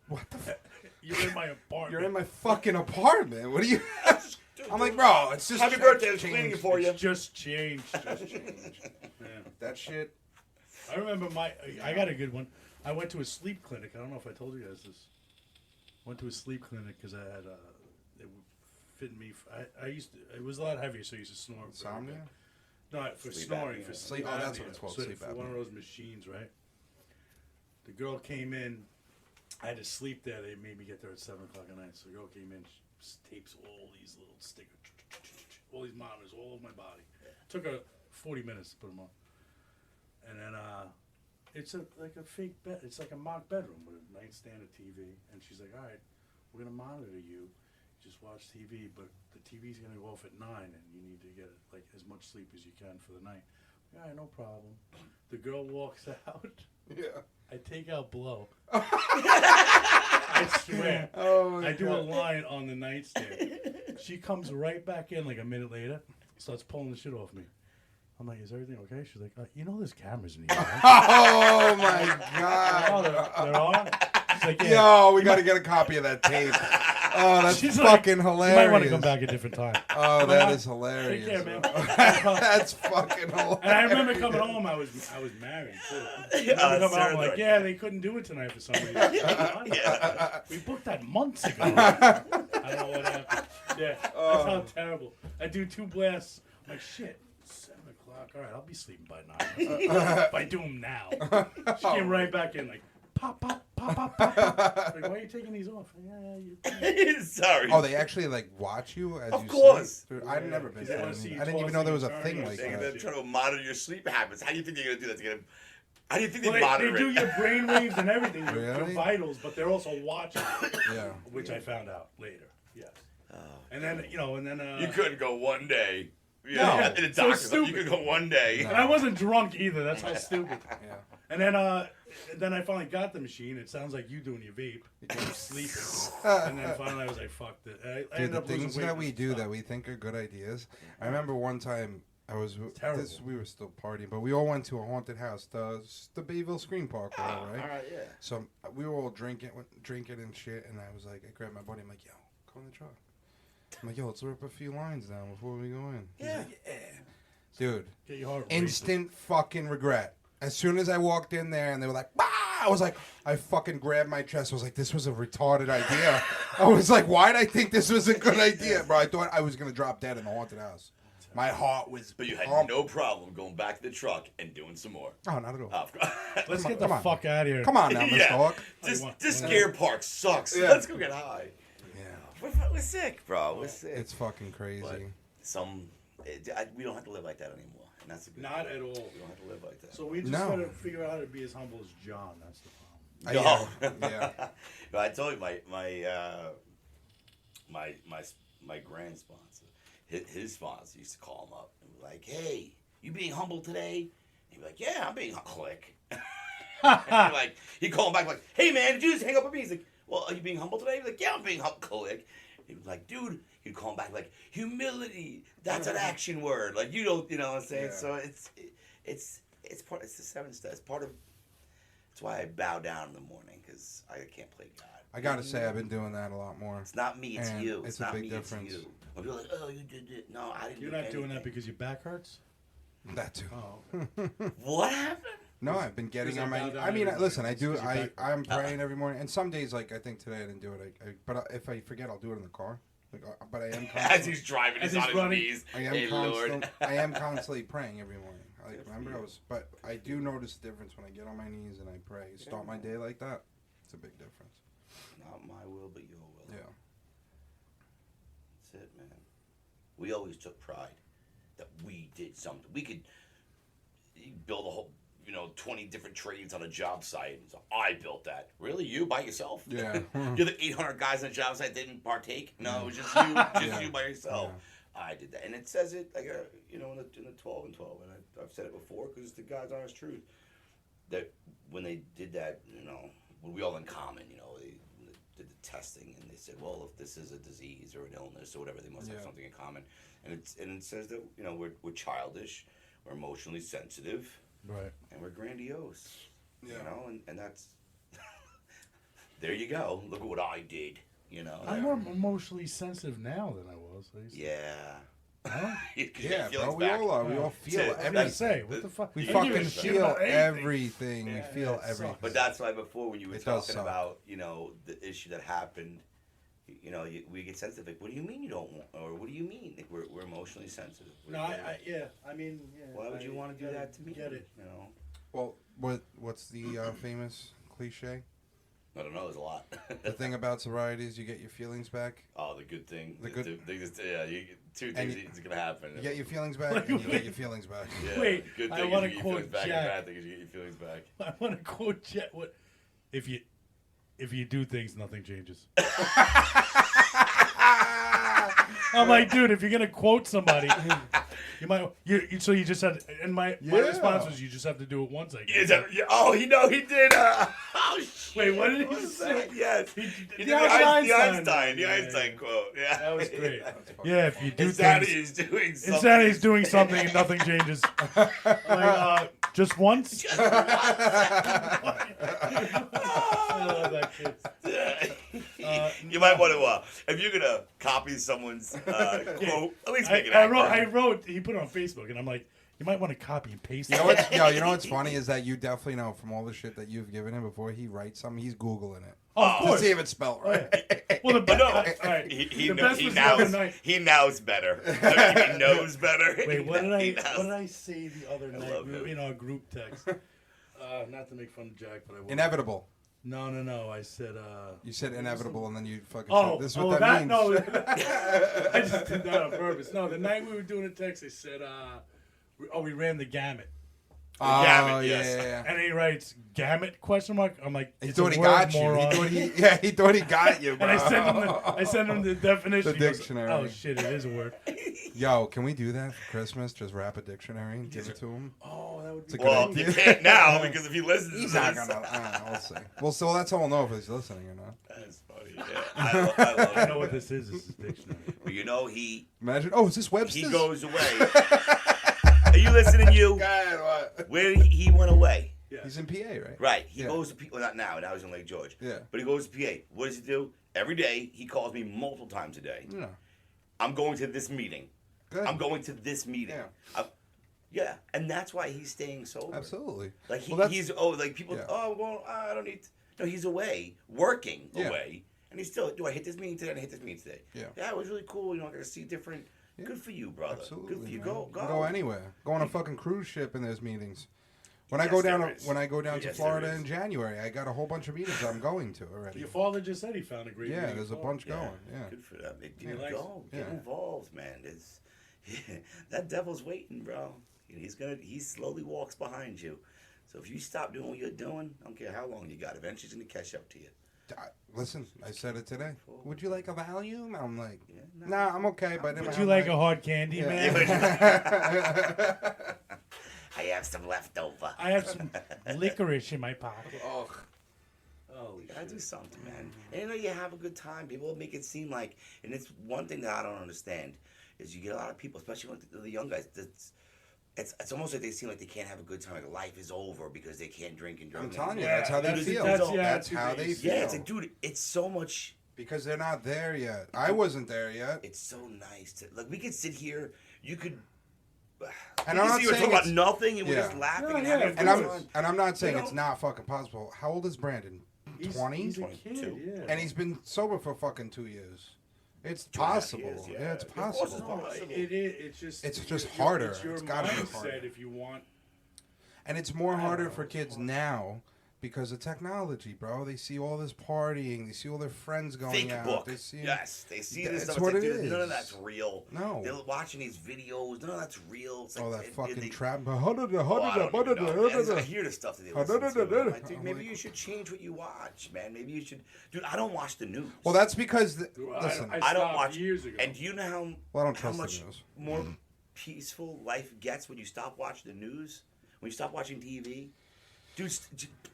"What the fuck? You're in my apartment. You're in my fucking apartment. What are you?" I'm like, "Bro, it's just Happy change. birthday. I was cleaning it for you. It's just change. Just change. Yeah. That shit." I remember I got a good one. I went to a sleep clinic. I don't know if I told you guys this. Went to a sleep clinic because I had it would fit me. I used to. It was a lot heavier, so I used to snore. Insomnia? No, for Sleep snoring. apnea. For Sleep- that's what it's called, So sleep for one of apnea. those machines, right? The girl came in. I had to sleep there. They made me get there at 7 o'clock at night. So the girl came in, she tapes all these little stickers, all these monitors all over my body. Took her 40 minutes to put them on. And then it's like a fake bed. It's like a mock bedroom with a nightstand, a TV. And she's like, all right, we're going to monitor you. Just watch TV, but the TV's going to go off at 9, and you need to get like as much sleep as you can for the night. All right, no problem. The girl walks out. Yeah. I take out blow. I swear. Oh my I do God. a line on the nightstand. She comes right back in like a minute later, starts pulling the shit off me. I'm like, is everything okay? She's like, you know there's cameras in here, right? Oh my God. Oh, there are? She's like, yeah. Yo, we got to get a copy of that tape. Oh, that's She's fucking like, hilarious. You might want to come back a different time. Oh, that is hilarious. Take care, man. That's fucking hilarious. And I remember coming home, I was married too. I remember coming home like, yeah, they couldn't do it tonight for some reason. Yeah. We booked that months ago. I don't know what happened. Yeah, that sounds terrible. I do 2 blasts. I'm like, shit, 7 o'clock. All right, I'll be sleeping by 9. If I do them now. She came right back in like, pop, pop, pop, pop, pop, pop. Like, why are you taking these off? Sorry. Oh, they actually like watch you as Of you course. sleep? Dude, I've never been. They to wanna one. see you I didn't even know there was a tossing thing and like turning. They're that. trying to monitor your sleep habits. How do you think they're gonna do that? How do you think Well, they they monitor do it? your brain waves and everything, your Really? vitals, but they're also watching, Yeah. which I found out later. Yes. And then, You couldn't go one day. No, Yeah, in the so doctor's office, you stupid. could go one day. And I wasn't drunk either. That's how stupid. Yeah. And then I finally got the machine. It sounds like you doing your vape. You're sleeping. And then finally I was like, fuck it. I Dude, ended the up losing things weight that we and do stuff. that we think are good ideas. I remember one time I was terrible. we were still partying, but we all went to a haunted house, the Bayville Screen Park, right? All right, yeah. So we were all drinking and shit, and I was like, I grabbed my buddy, I'm like, yo, go in the truck. I'm like, yo, let's rip a few lines down before we go in. He's Yeah. like, yeah. Dude, Get your heart racing. instant fucking regret. As soon as I walked in there and they were like, bah! I was like, I fucking grabbed my chest. I was like, this was a retarded idea. I was like, why'd I think this was a good idea, bro? I thought I was going to drop dead in the haunted house. My heart was But you had pumped. no problem going back to the truck and doing some more. Oh, not at all. Of course. Let's get come the on. fuck out of here. Come on now, Mr. Yeah. Hawk. This scare park sucks. Yeah. Let's go get high. Yeah. We're sick, bro. We're sick. It's fucking crazy. But we don't have to live like that anymore. And that's a good Not thing. at all. We don't have to live like that. So we just No. gotta figure out how to be as humble as John. That's the problem. Yeah. No, I told you my grand sponsor, his sponsor used to call him up and be like, "Hey, you being humble today?" He'd be like, "Yeah, I'm being click." And he'd call him back like, "Hey man, did you just hang up with me?" He's like, "Well, are you being humble today?" He's like, "Yeah, I'm being humble." Click. He was like, "Dude," he'd call him back like, "Humility. That's an action word. Like you know what I'm saying." Yeah. So it's the 7 steps. Part of. That's why I bow down in the morning because I can't play God. I got to say, I've been doing that a lot more. It's not me, it's And you. it's It's a not big me, difference. it's you. When people are like, oh, you did it. No, I didn't You're do not doing that anything. because your back hurts? That too. Oh. What happened? No, I've been getting Because on I my. bow down I mean, every listen, I morning. do. It's 'cause your back- I'm praying every morning, and some days, like I think today, I didn't do it. But if I forget, I'll do it in the car. But I am As constantly. he's driving, As he's he's on running. his knees. I am Hey, Lord. I am constantly praying every morning. Like, Good for remember, you. But I do notice the difference when I get on my knees and I pray. Start my day like that. It's a big difference. Not my will, but your will. Yeah. That's it, man. We always took pride that we did something. We could build a whole, 20 different trades on a job site. So I built that. Really? You by yourself? Yeah. You're the 800 guys on a job site that didn't partake? No, it was just you. Yeah. You by yourself. Yeah. I did that. And it says it, like, in the 12 and 12. And I've said it before because it's the God's honest truth. That when they did that, when we all in common, they did the testing and they said, well, if this is a disease or an illness or whatever, they must have Yeah. something in common. And it says that, we're childish, we're emotionally sensitive, Right. and we're grandiose. Yeah. And that's there you go. Look at what I did. I'm more emotionally sensitive now than I was. Yeah. Huh? 'Cause you Yeah, got bro. feelings We back. all are. We Yeah. all feel I was I was gonna everything. say, what the fuck? We I don't give fucking a shit feel about anything. everything. Yeah, We feel it sucks. everything. But that's why before when you were It does talking suck. about, the issue that happened, we get sensitive. Like, what do you mean you don't want, or what do you mean? Like, we're emotionally sensitive. No, I mean, yeah. Why would you want to do that to me? Get it. Well, what's the famous cliche? I don't know. There's a lot. The thing about sobriety is you get your feelings back. Oh, the good thing. The good. Two things is gonna happen. You get your feelings back. And you get your feelings back. Yeah, Wait, good I thing want is to you get your feelings quote back, and Jack. bad thing is you get your feelings back. I want to quote Jack. What if you do things, nothing changes. I'm like, dude, if you're gonna quote somebody, you might. So you just had, and my response was, you just have to do it once. I guess. Oh, he did. Oh shit! Wait, what did he was say? that? Yes, He he did did the Einstein Yeah. quote. Yeah, That was great. Yeah, if you do Insanity things, is doing something. insanity is doing something and nothing changes. Like, just once. I love that kid. You might want to, if you're gonna copy someone's quote, at least make it I accurate. wrote. He put it on Facebook, and I'm like, you might want to copy and paste. You know what's you know what's funny is that you definitely know from all the shit that you've given him before he writes something, he's Googling it. Oh, of To course. see if it's spelled right. Well, the But no, right. he The best he was the other knows night. he knows better. He knows better. Wait, what He did knows. I say the other night? love We were him. in our group text. Not to make fun of Jack, but I will. Inevitable. No. I said. You said inevitable, and then you fucking Oh, said this is what that means. No, I just did that on purpose. No, the night we were doing a text, I said, we ran the gamut. Oh, Gamut, yeah, yes. yeah, yeah. And he writes, gamut, question mark? I'm like, He it's a thought he word, got you. moron. He thought he got you, bro. And I sent him the definition. The He goes, dictionary. oh, shit, it is a word. Yo, can we do that for Christmas? Just wrap a dictionary and give it to him? Oh, that would be It's a Well, good you idea. can't now because if he listens He's to not this, gonna. We'll see. Well, so that's how we'll know if he's listening or not. that's funny. Yeah, I love I it. know what this is. This is dictionary. But you know, he Imagine. Oh, is this Webster's? he goes away. Are you listening, you? God, what? Where he went away? Yeah. He's in PA, right? Right. He Yeah. goes to well, not now. Now he's in Lake George. Yeah. But he goes to PA. What does he do? Every day he calls me multiple times a day. Yeah. I'm going to this meeting. Good. I'm going to this meeting. Yeah. Yeah, and that's why he's staying sober. Absolutely. Like Well, he's like people. Yeah. Oh well, I don't need. No, he's away working Yeah. away, and he's still. Do I hit this meeting today? I hit this meeting today. Yeah. Yeah, it was really cool. You know, I got to see different. Yeah. Good for you, brother. Absolutely. Good for you. Man. Go. You can go anywhere. Go on a fucking cruise ship and there's meetings. When I Yes, go down, there is. when I go down to Yes, Florida there is. in January, I got a whole bunch of meetings I'm going to already. Your father just said he found a great Yeah, meeting there's a in bunch Yeah, going. Yeah. Good for them. He Dude, likes go. it. Get Yeah. involved, man. It's that devil's waiting, bro. He slowly walks behind you. So if you stop doing what you're doing, I don't care how long you got. Eventually, he's gonna catch up to you. Listen, I said it today. Would you like a Valium? I'm like, Yeah, nah, I'm okay. But Would you like a hard candy, Yeah. man? I have some leftover. I have some licorice in my pocket. Oh, You gotta do something, man. And you know, you have a good time. People make it seem like, and it's one thing that I don't understand is you get a lot of people, especially when the young guys. It's almost like they seem like they can't have a good time. Like life is over because they can't drink and drink. I'm telling you, Yeah, that's how they dude, feel. that's- yeah, That's dude, how they it's- feel. Yeah, it's like, dude, it's so much. Because they're not there yet. I wasn't there yet. It's so nice to like. We could sit here. You could. And we I'm could not sit here saying talk about it's- nothing, and we're Yeah. just laughing No, and yeah, having of a And good course. time. I'm not saying You it's know? not fucking possible. How old is Brandon? 20? He's a 22. kid, yeah. And he's been sober for fucking 2 years. It's 2.5 possible. years, Yeah, it's Of course possible. it's No, possible. it is. It's just harder. It's your It's gotta be mindset harder. if you want. And it's more I don't harder know, for it's kids hard. now because of technology, bro. They see all this partying. They see all their friends going Fake out. book. They see Yes, they see this That's stuff. It's what like, it dude, none of is. that's real. No. They're watching these videos. None of that's real. It's like, Oh, that they- fucking they- trap. Oh, I don't even know. I hear the stuff that they listen to. I'm like, dude, I'm maybe like- you should change what you watch, man. Maybe you should. Dude, I don't watch the news. Well, that's because, Dude, listen, I don't stopped watch years ago. And do you know how, Well, I don't how trust the much news. more peaceful life gets when you stop watching the news? When you stop watching TV? Dude,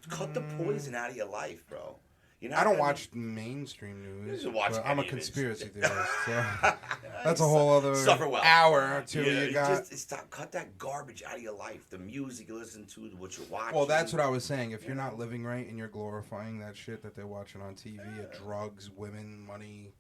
cut the poison out of your life, bro. You're not I don't gonna- watch mainstream news. You watch but I'm a any of it. conspiracy theorist, so that's a whole other Suffer well. hour or two Yeah, you got. just stop, cut that garbage out of your life. The music you listen to, what you're watching. Well, that's what I was saying. If you're not living right and you're glorifying that shit that they're watching on TV, drugs, women, money,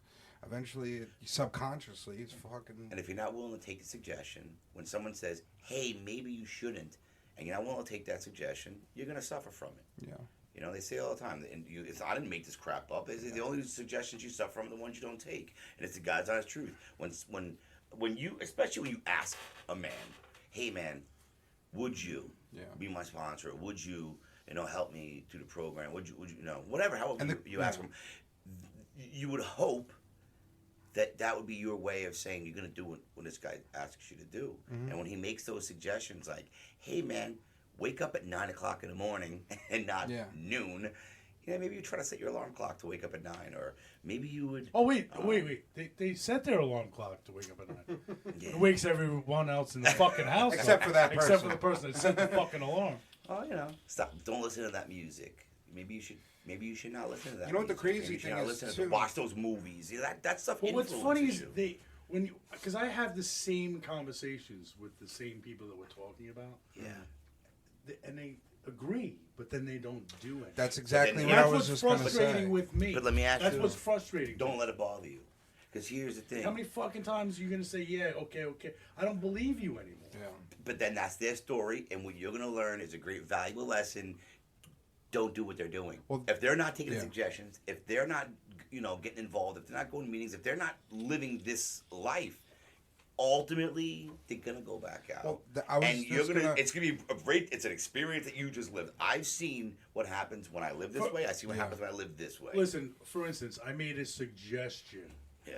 eventually, subconsciously, it's fucking. And if you're not willing to take a suggestion, when someone says, "Hey, maybe you shouldn't," and you're not willing to take that suggestion, you're gonna suffer from it. Yeah. You know, they say all the time, and I didn't make this crap up. They say the only suggestions you suffer from are the ones you don't take, and it's the God's honest truth. When you, especially when you ask a man, "Hey, man, would you Yeah. be my sponsor? Would you?" help me do the program. Would you whatever, however you ask them, you would hope that would be your way of saying you're going to do what this guy asks you to do. And when he makes those suggestions like, hey, man, wake up at 9 o'clock in the morning and not noon, maybe you try to set your alarm clock to wake up at 9, or maybe you would... Oh, wait. They set their alarm clock to wake up at 9. It wakes everyone else in the fucking house Except for that person. Except for the person that set the fucking alarm. Oh, stop. Don't listen to that music. Maybe you should not listen to that. You know what the music. crazy Maybe thing you should is, not listen too? watch those movies. That stuff Well, what's influences funny is you. because I have the same conversations with the same people that we're talking about. Yeah. And they agree, but then they don't do it. That's exactly what I was just going to That's say. what's frustrating with me. But let me ask That's you. what's frustrating. Don't let it bother you. Because here's the thing. How many fucking times are you going to say, yeah, okay? I don't believe you anymore. Yeah. But then that's their story, and what you're going to learn is a great, valuable lesson. Don't do what they're doing. Well, if they're not taking suggestions, if they're not, getting involved, if they're not going to meetings, if they're not living this life, ultimately they're gonna go back out. Well, It's gonna be a great. It's an experience that you just lived. I've seen what happens when I live this way. I see what happens when I live this way. Listen, for instance, I made a suggestion. Yeah.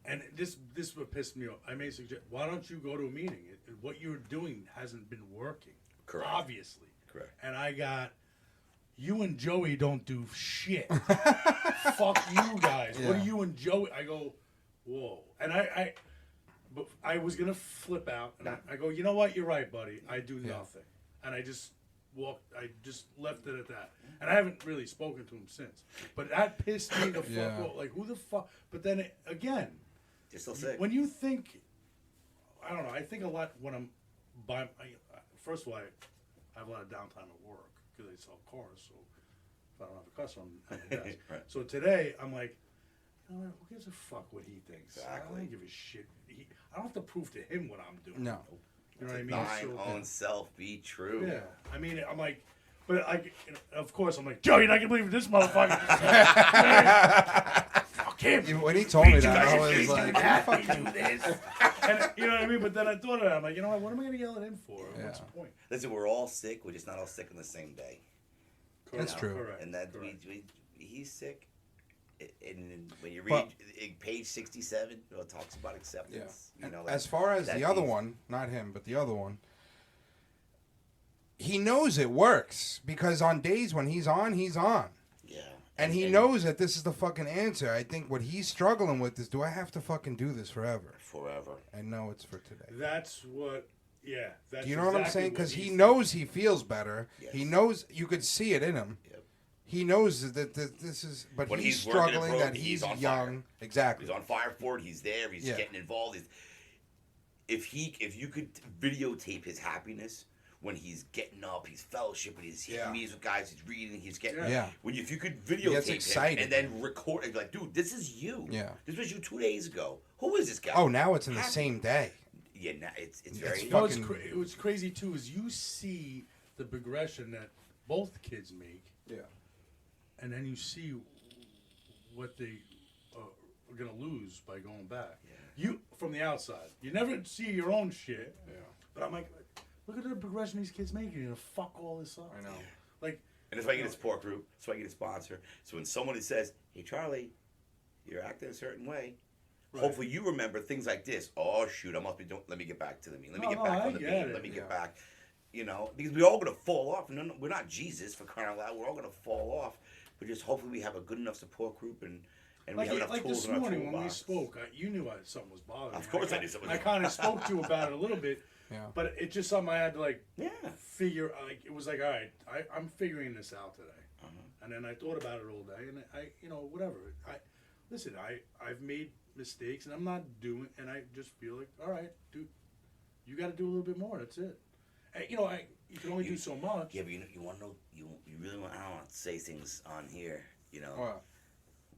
And this what pissed me off. I made a suggestion. Why don't you go to a meeting? What you're doing hasn't been working. Correct. Obviously. Correct. And I got, you and Joey don't do shit. Fuck you guys. What are you and Joey? I go, whoa. And but I was going to flip out. And I go, you know what? You're right, buddy. I do nothing. And I just left it at that. And I haven't really spoken to him since. But that pissed me the fuck off. Like, who the fuck? But then, again, You're still sick. when you think, I don't know, I think a lot when I'm by, first of all, I have a lot of downtime at work because I sell cars. So if I don't have a customer, I'm at the desk. Right. So today, I'm like, you know what, who gives a fuck what he thinks? I Exactly. don't give a shit. I don't have to prove to him what I'm doing. No. You know what I mean? Thine So- own self be true. yeah, I mean, I'm like, but of course, I'm like, Joe, you're not gonna believe this motherfucker. Fuck him. When he told me that, guys I are was crazy. like, Happy fuck you. do this. And, you know what I mean? But then I thought of it. I'm like, you know what am I gonna yell at him for? What's the point? Listen, we're all sick. We're just not all sick on the same day. That's true. Correct. And that Correct. he's sick. And when you read page 67, it talks about acceptance. Yeah. You know, As far as the other one, not him, but the other one, he knows it works because on days when he's on, he's on. Yeah. And he knows that this is the fucking answer. I think what he's struggling with is, do I have to fucking do this forever? Forever. And no, it's for today. That's what. Yeah. That's Do you know what I'm exactly saying? Because he's he saying. knows he feels better. Yes. He knows you could see it in him. Yep. He knows that this is, but When he's he's working struggling. abroad, That he's he's on young. fire. Exactly. He's on fire for it. He's there. He's getting involved. If you could videotape his happiness when he's getting up, he's fellowshipping, he's meets with guys, he's reading, he's getting. Yeah. If you could gets videotape him excited. and then record it, like, dude, this is you. Yeah. This was you 2 days ago. Who is this guy? Oh, now it's in the Happy. same day. Yeah, now it's It's very. You know fucking- what's crazy too is you see the progression that both kids make, Yeah. and then you see what they are gonna lose by going back. Yeah. You from the outside, you never see your own shit. Yeah. But I'm like, look at the progression these kids make. You're gonna fuck all this up. I know. Like, And that's why I get a support group. That's why I get a sponsor. So when somebody says, "Hey, Charlie, you're acting a certain way," right. hopefully you remember things like this. Oh shoot, I must be doing. Let me get back to the meeting. Let me get No, back I on the get beat. it. Let me get Yeah. back. You know, because we're all gonna fall off. No, we're not Jesus for crying out loud. We're all gonna fall off. But just hopefully we have a good enough support group and we have enough like tools this in our morning when we toolbox. spoke, you knew something was bothering me. Of course I knew something was I kind of spoke to you about it a little bit, Yeah. but it's just something I had to Yeah. figure. Like it was like, all right, I'm figuring this out today. Uh-huh. And then I thought about it all day, and whatever. Listen, I've made mistakes, and I'm not doing, and I just feel like, all right, dude, you got to do a little bit more. That's it. And, you can only do so much. Yeah, but you want to know? You really want? I don't want to say things on here. You know. What?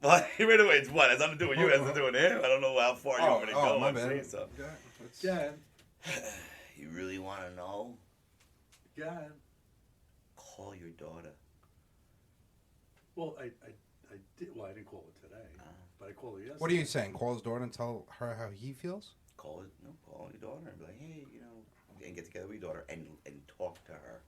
But right away, it's what? It's nothing to do with you. It has to do with him. I don't know how far you want me to go. my I'm bad. saying so. Yeah, You really want to know? yeah. Call your daughter. Well, I did. Well, I didn't call her today, but I called her yesterday. What are you saying? Call his daughter and tell her how he feels? Call your daughter and be like, hey, and get together with your daughter and talk to her.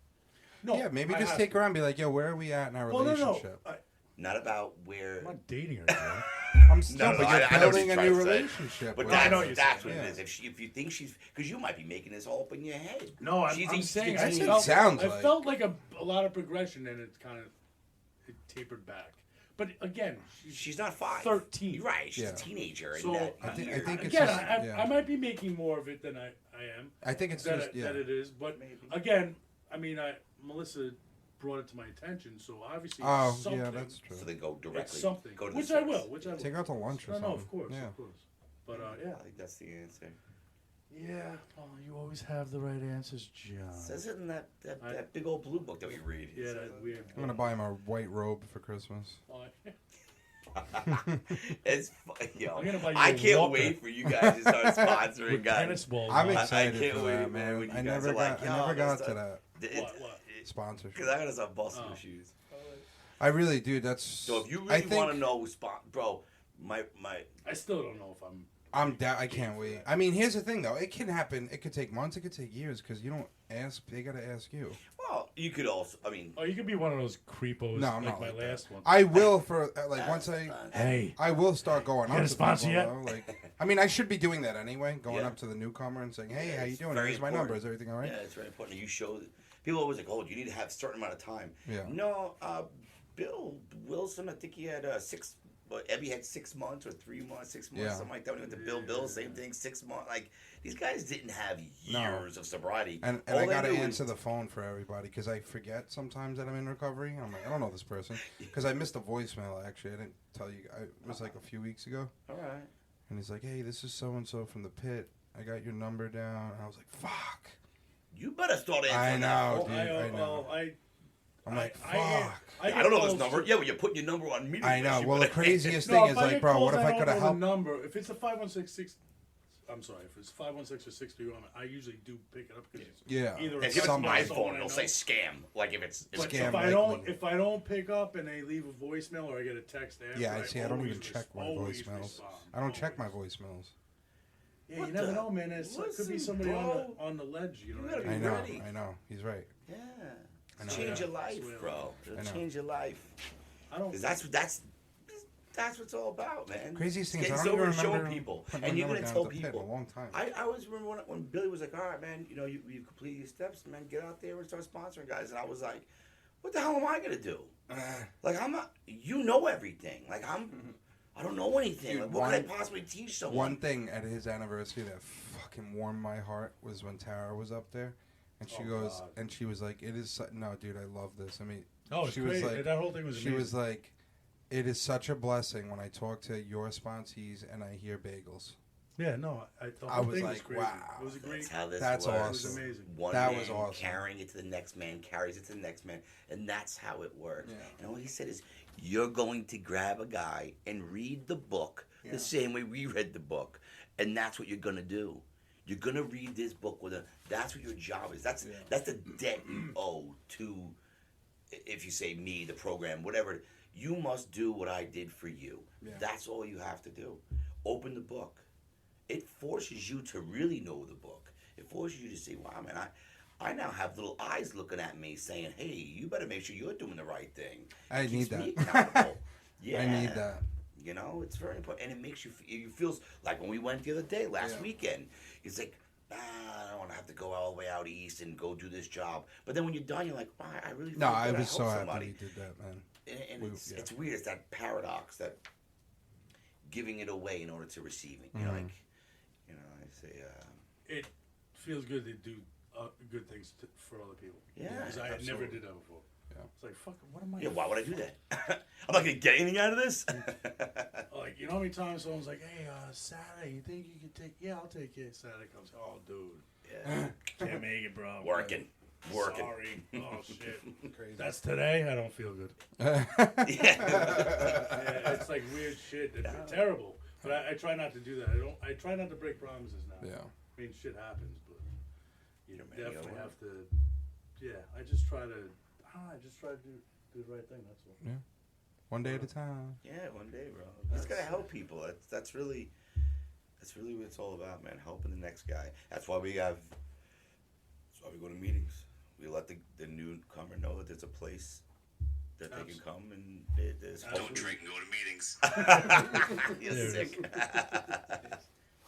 No, Yeah, maybe I just have take to. her on and be like, yo, where are we at in our relationship? No. Not about where. I'm not dating her, bro. I'm still, No, but I you're know what building you're a new trying to say. relationship. But with I her. know what you're that's saying, what yeah. it is. If you think she's, because you might be making this all up in your head. No, I'm She's saying That's I what it sounds I like. felt like a lot of progression, and it tapered back. But again, She's not 5. 13. You're right. She's Yeah. a teenager. So and I think it's again, just, yeah. I might be making more of it than I am. I think it's that just, yeah. that it is. But Maybe. again, I mean, Melissa brought it to my attention, so obviously Oh, it's something. yeah, that's true. So they go directly. It's something. Go to Which the I source. will. Which I will. Take her out to lunch or No, something. of course, Yeah. of course. But yeah. I think that's the answer. Yeah. Well, you always have the right answers, John. It says it in that big old blue book that we read. Yeah, that weird. I'm going to buy him a white robe for Christmas. Oh, It's yo. I'm gonna buy you I a can't walker. wait for you guys to start sponsoring with guys. tennis balls. I'm on. excited can't for wait, that, man, when man. you I guys never are like, got, "Yo, I never I'm got gonna to that What? sponsorship. Because I gotta start busting Oh. the shoes. I really do. That's. So if you I really think want to know, bro, my I still don't know if I'm. I can't wait. I mean, here's the thing, though. It can happen. It could take months. It could take years because you don't ask. They gotta ask you. well, you could also. I mean, Oh, you could be one of those creepos No, I'm like not my like that. last one. I will for like once I. Hey. I will start going You up got a to sponsor people, yet? though, like, I mean, I should be doing that anyway. Going Yeah. up to the newcomer and saying, "Hey, Yeah, how you it's doing? very Here's my important. number. Is everything all right?" yeah, it's very important. You show people always like, oh, you need to have a certain amount of time. Yeah. No, Bill Wilson, I think he had 6. Ebby had 6 months or 3 months, 6 months, Yeah. something like that. When he went to Bill, same thing, 6 months. Like these guys didn't have No. years of sobriety. And All I they gotta knew answer was- the phone for everybody because I forget sometimes that I'm in recovery. I'm like, I don't know this person because I missed a voicemail. Actually, I didn't tell you. It was like a few weeks ago. All right. And he's like, "Hey, this is so and so from the pit. I got your number down." And I was like, "Fuck." You better start answering I know, that phone. dude. I know. I'm like, "Fuck." I don't know this number. Yeah, well, you're putting your number on me. I know. Well, the craziest No, thing if is I like, get bro, calls, what if I don't could have know helped? the number? If it's a 5166, I'm sorry. If it's 516 or 63, I usually do pick it up because Yeah. either If it's Somebody. my someone phone, I it'll know. say scam. Like if it's But Scam, if I don't pick up and they leave a voicemail or I get a text after, Yeah, I see. I don't even always check my always voicemails. respond. I don't check my Always. voicemails. Yeah, What you never the- know, man. It could be Listen, somebody bro. on the ledge. You know You what I gotta mean? I know. ready. I know. He's right. yeah, I know. change your Yeah. life, Swear. bro. It'll I know. change your life. I don't. Because that's what it's all about, man. Craziest thing is Getting I don't even sober and showing remember people, putting my and you're number gonna down tell at the pit in people. a long time. I always remember when Billy was like, "All right, man, you know, you completed your steps, man. Get out there and start sponsoring guys." And I was like, "What the hell am I gonna do? Like, I'm not. You know everything. Like, I don't know anything. Dude, Like, what could I possibly teach someone?" One thing at his anniversary that fucking warmed my heart was when Tara was up there, and she Oh, goes, God. and she was like, "It is no, dude, I love this." I mean, Oh, it's she was great. like, That whole thing was she amazing. was like, "It is such a blessing when I talk to your sponsees and I hear bagels." Yeah, no, the I whole was thing like, was crazy. wow. It was a great. That's how this That's works. It was awesome. amazing. One That man was awesome. carrying it to the next man carries it to the next man, and that's how it works. Yeah. And all he said is, "You're going to grab a guy and read the book Yeah. the same way we read the book, and that's what you're gonna do. You're gonna read this book with a. That's what your job is. That's the debt you owe to. If you say me, the program, whatever, you must do what I did for you. Yeah. That's all you have to do. Open the book. It forces you to really know the book. It forces you to say, wow, man, I now have little eyes looking at me saying, hey, you better make sure you're doing the right thing. I It need keeps me that. accountable. Yeah. I need that. You know, it's very important. And it makes you, you feel like when we went the other day, last weekend, it's like, I don't want to have to go all the way out east and go do this job. But then when you're done, you're like, wow, I really feel No, good. I was helped so happy somebody. you did that, man. And We- it's, yeah. it's weird. It's that paradox, that giving it away in order to receiving. You know, Mhm. like, you know, I say, It feels good to do good things for other people. Yeah, because I never absolutely. did that before. Yeah. It's like, fuck, what am I? yeah, why would I do that? I'm not going to get anything out of this. Like, you know how many times someone's like, hey, Saturday, you think you could take? Yeah, I'll take it. Saturday comes. Oh, dude, yeah. can't make it, bro. Working. Sorry. Oh shit. Crazy. That's today. I don't feel good. Yeah. Yeah, it's like weird shit. It's terrible. But I try not to do that. I try not to break promises now. Yeah. I mean, shit happens, but you man, you definitely gotta have to. Yeah, I just try to. I don't know. I just try to do the right thing. That's all. One day at a time. Yeah, one day, bro. You just got to help people. That's really what it's all about, man. Helping the next guy. That's why we go to meetings. we let the newcomer know that there's a place that they can come and there's Don't drink and go to meetings. You're sick.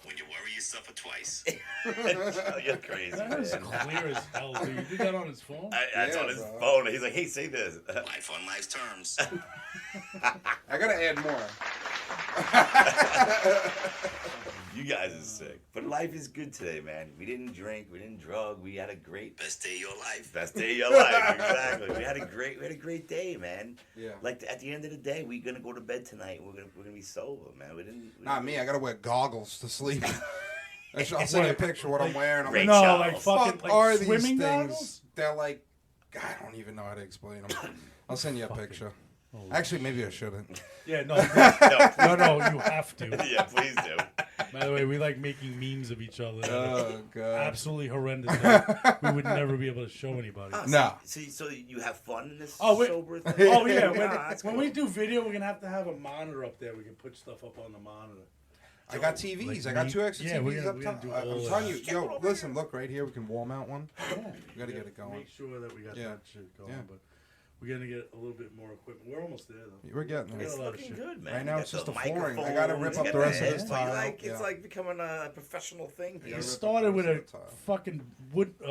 When you worry, you suffer twice. You're crazy. That was man. clear as hell, dude. You did that on his phone? That's Yeah, on his bro. phone. He's like, hey, say this. Life on life's terms. I gotta add more. You guys are sick. But life is good today, man. We didn't drink. We didn't drug. We had a great Best day of your life. best day of your life. Exactly. We had a great day, man. Yeah. Like at the end of the day, we're gonna go to bed tonight. We're gonna be sober, man. We didn't. Not me. I gotta wear goggles to sleep. I'll send you a picture of what I'm wearing. I'm Ray like, No, Charles. like what the fucking fuck are like these swimming things? goggles? They're like, I don't even know how to explain them. I'll send you a picture. Actually, maybe I shouldn't. Yeah, no, No, no, you have to. yeah, please do. By the way, we like making memes of each other. Oh god. Absolutely horrendous. That we would never be able to show anybody. No. So you have fun in this Oh, sober thing? Oh yeah, that's when cool. we do video, we're gonna have to have a monitor up there. We can put stuff up on the monitor. I got TVs. Like I got me- 2 extra yeah, we're TVs gonna- up we're gonna top. do I'm all telling that. you, yo, listen, look right here. We can wall mount one. Yeah, We gotta get it going. Make sure that we got Yeah. that shit going. Yeah. But we're gonna get a little bit more equipment. We're almost there though. We're getting there. It's a lot of looking shit. good, man. Right now You it's got just the the flooring. I microphones, gotta rip you up got the rest of the this heads, tile. Like, Yeah. It's like becoming a professional thing. He here. started with a rest of the tile. fucking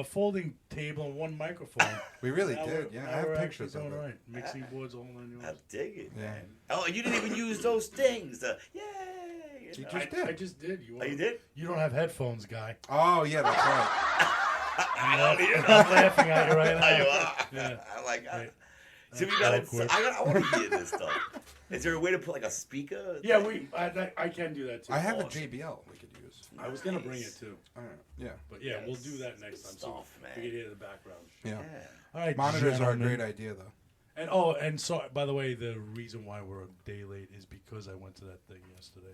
folding table and one microphone. We really Now did. we're- Yeah, now I have we're pictures actually of doing it. right. Mixing boards, all on I yours. dig it, Yeah. man. Oh, you didn't even use those things. Yay! You know. just did. I just did. Oh, you did? You don't have headphones, guy. Oh yeah, that's right. I'm laughing at you right now. You are. Yeah. I like. Right. So we That's gotta. awkward. I want to hear this stuff. Is there a way to put like a speaker? Yeah, I can do that too. I have a Awesome. JBL we could use. I was gonna bring it too, All right. Yeah. but yeah, we'll do Yes, that next good time. stuff, So man. we can hear the background. Yeah. Yeah. All right, Monitors are a gentlemen. great idea though. And so by the way, the reason why we're a day late is because I went to that thing yesterday.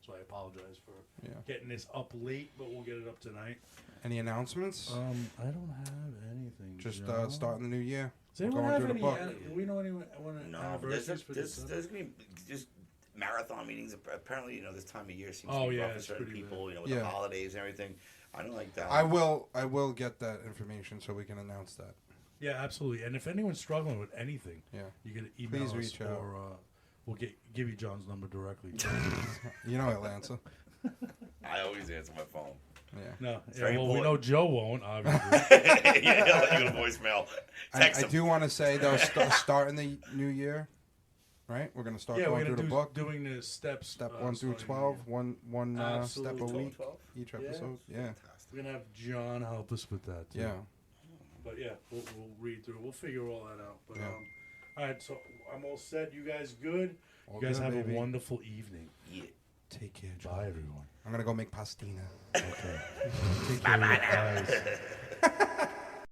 So I apologize for Yeah. getting this up late, but we'll get it up tonight. Any announcements? I don't have anything. Just Joe. starting the new year. Does anyone going have through the any? book. Do we know anyone No, anniversaries for this? there's gonna be just marathon meetings. Apparently, this time of year seems Oh, to be yeah, rough for it's certain pretty people. bad. With Yeah. the holidays and everything. I don't like that. I will get that information so we can announce that. Yeah, absolutely. And if anyone's struggling with anything, Yeah. you can email Please us reach out. or we'll give you John's number directly. You know I'll answer. I always answer my phone. Yeah. No, It's yeah, very well, we important. know Joe won't, obviously. Yeah, I'll let you get a voicemail. Text I him. do want to say though, starting the new year, right? We're gonna start Yeah, going we're through gonna the book. doing the steps. Step 1 through starting 12, here. one step a Absolutely. week 12? each Yeah. episode. Yeah. We're gonna have John help us with that. Too. Yeah. But yeah, we'll read through. We'll figure all that out. But Yeah. all right, so I'm all set. You guys good? All You guys good, have baby. a wonderful evening. Yeah. Take care, John. Bye, everyone. I'm gonna go make pastina. Okay. Take care of your eyes.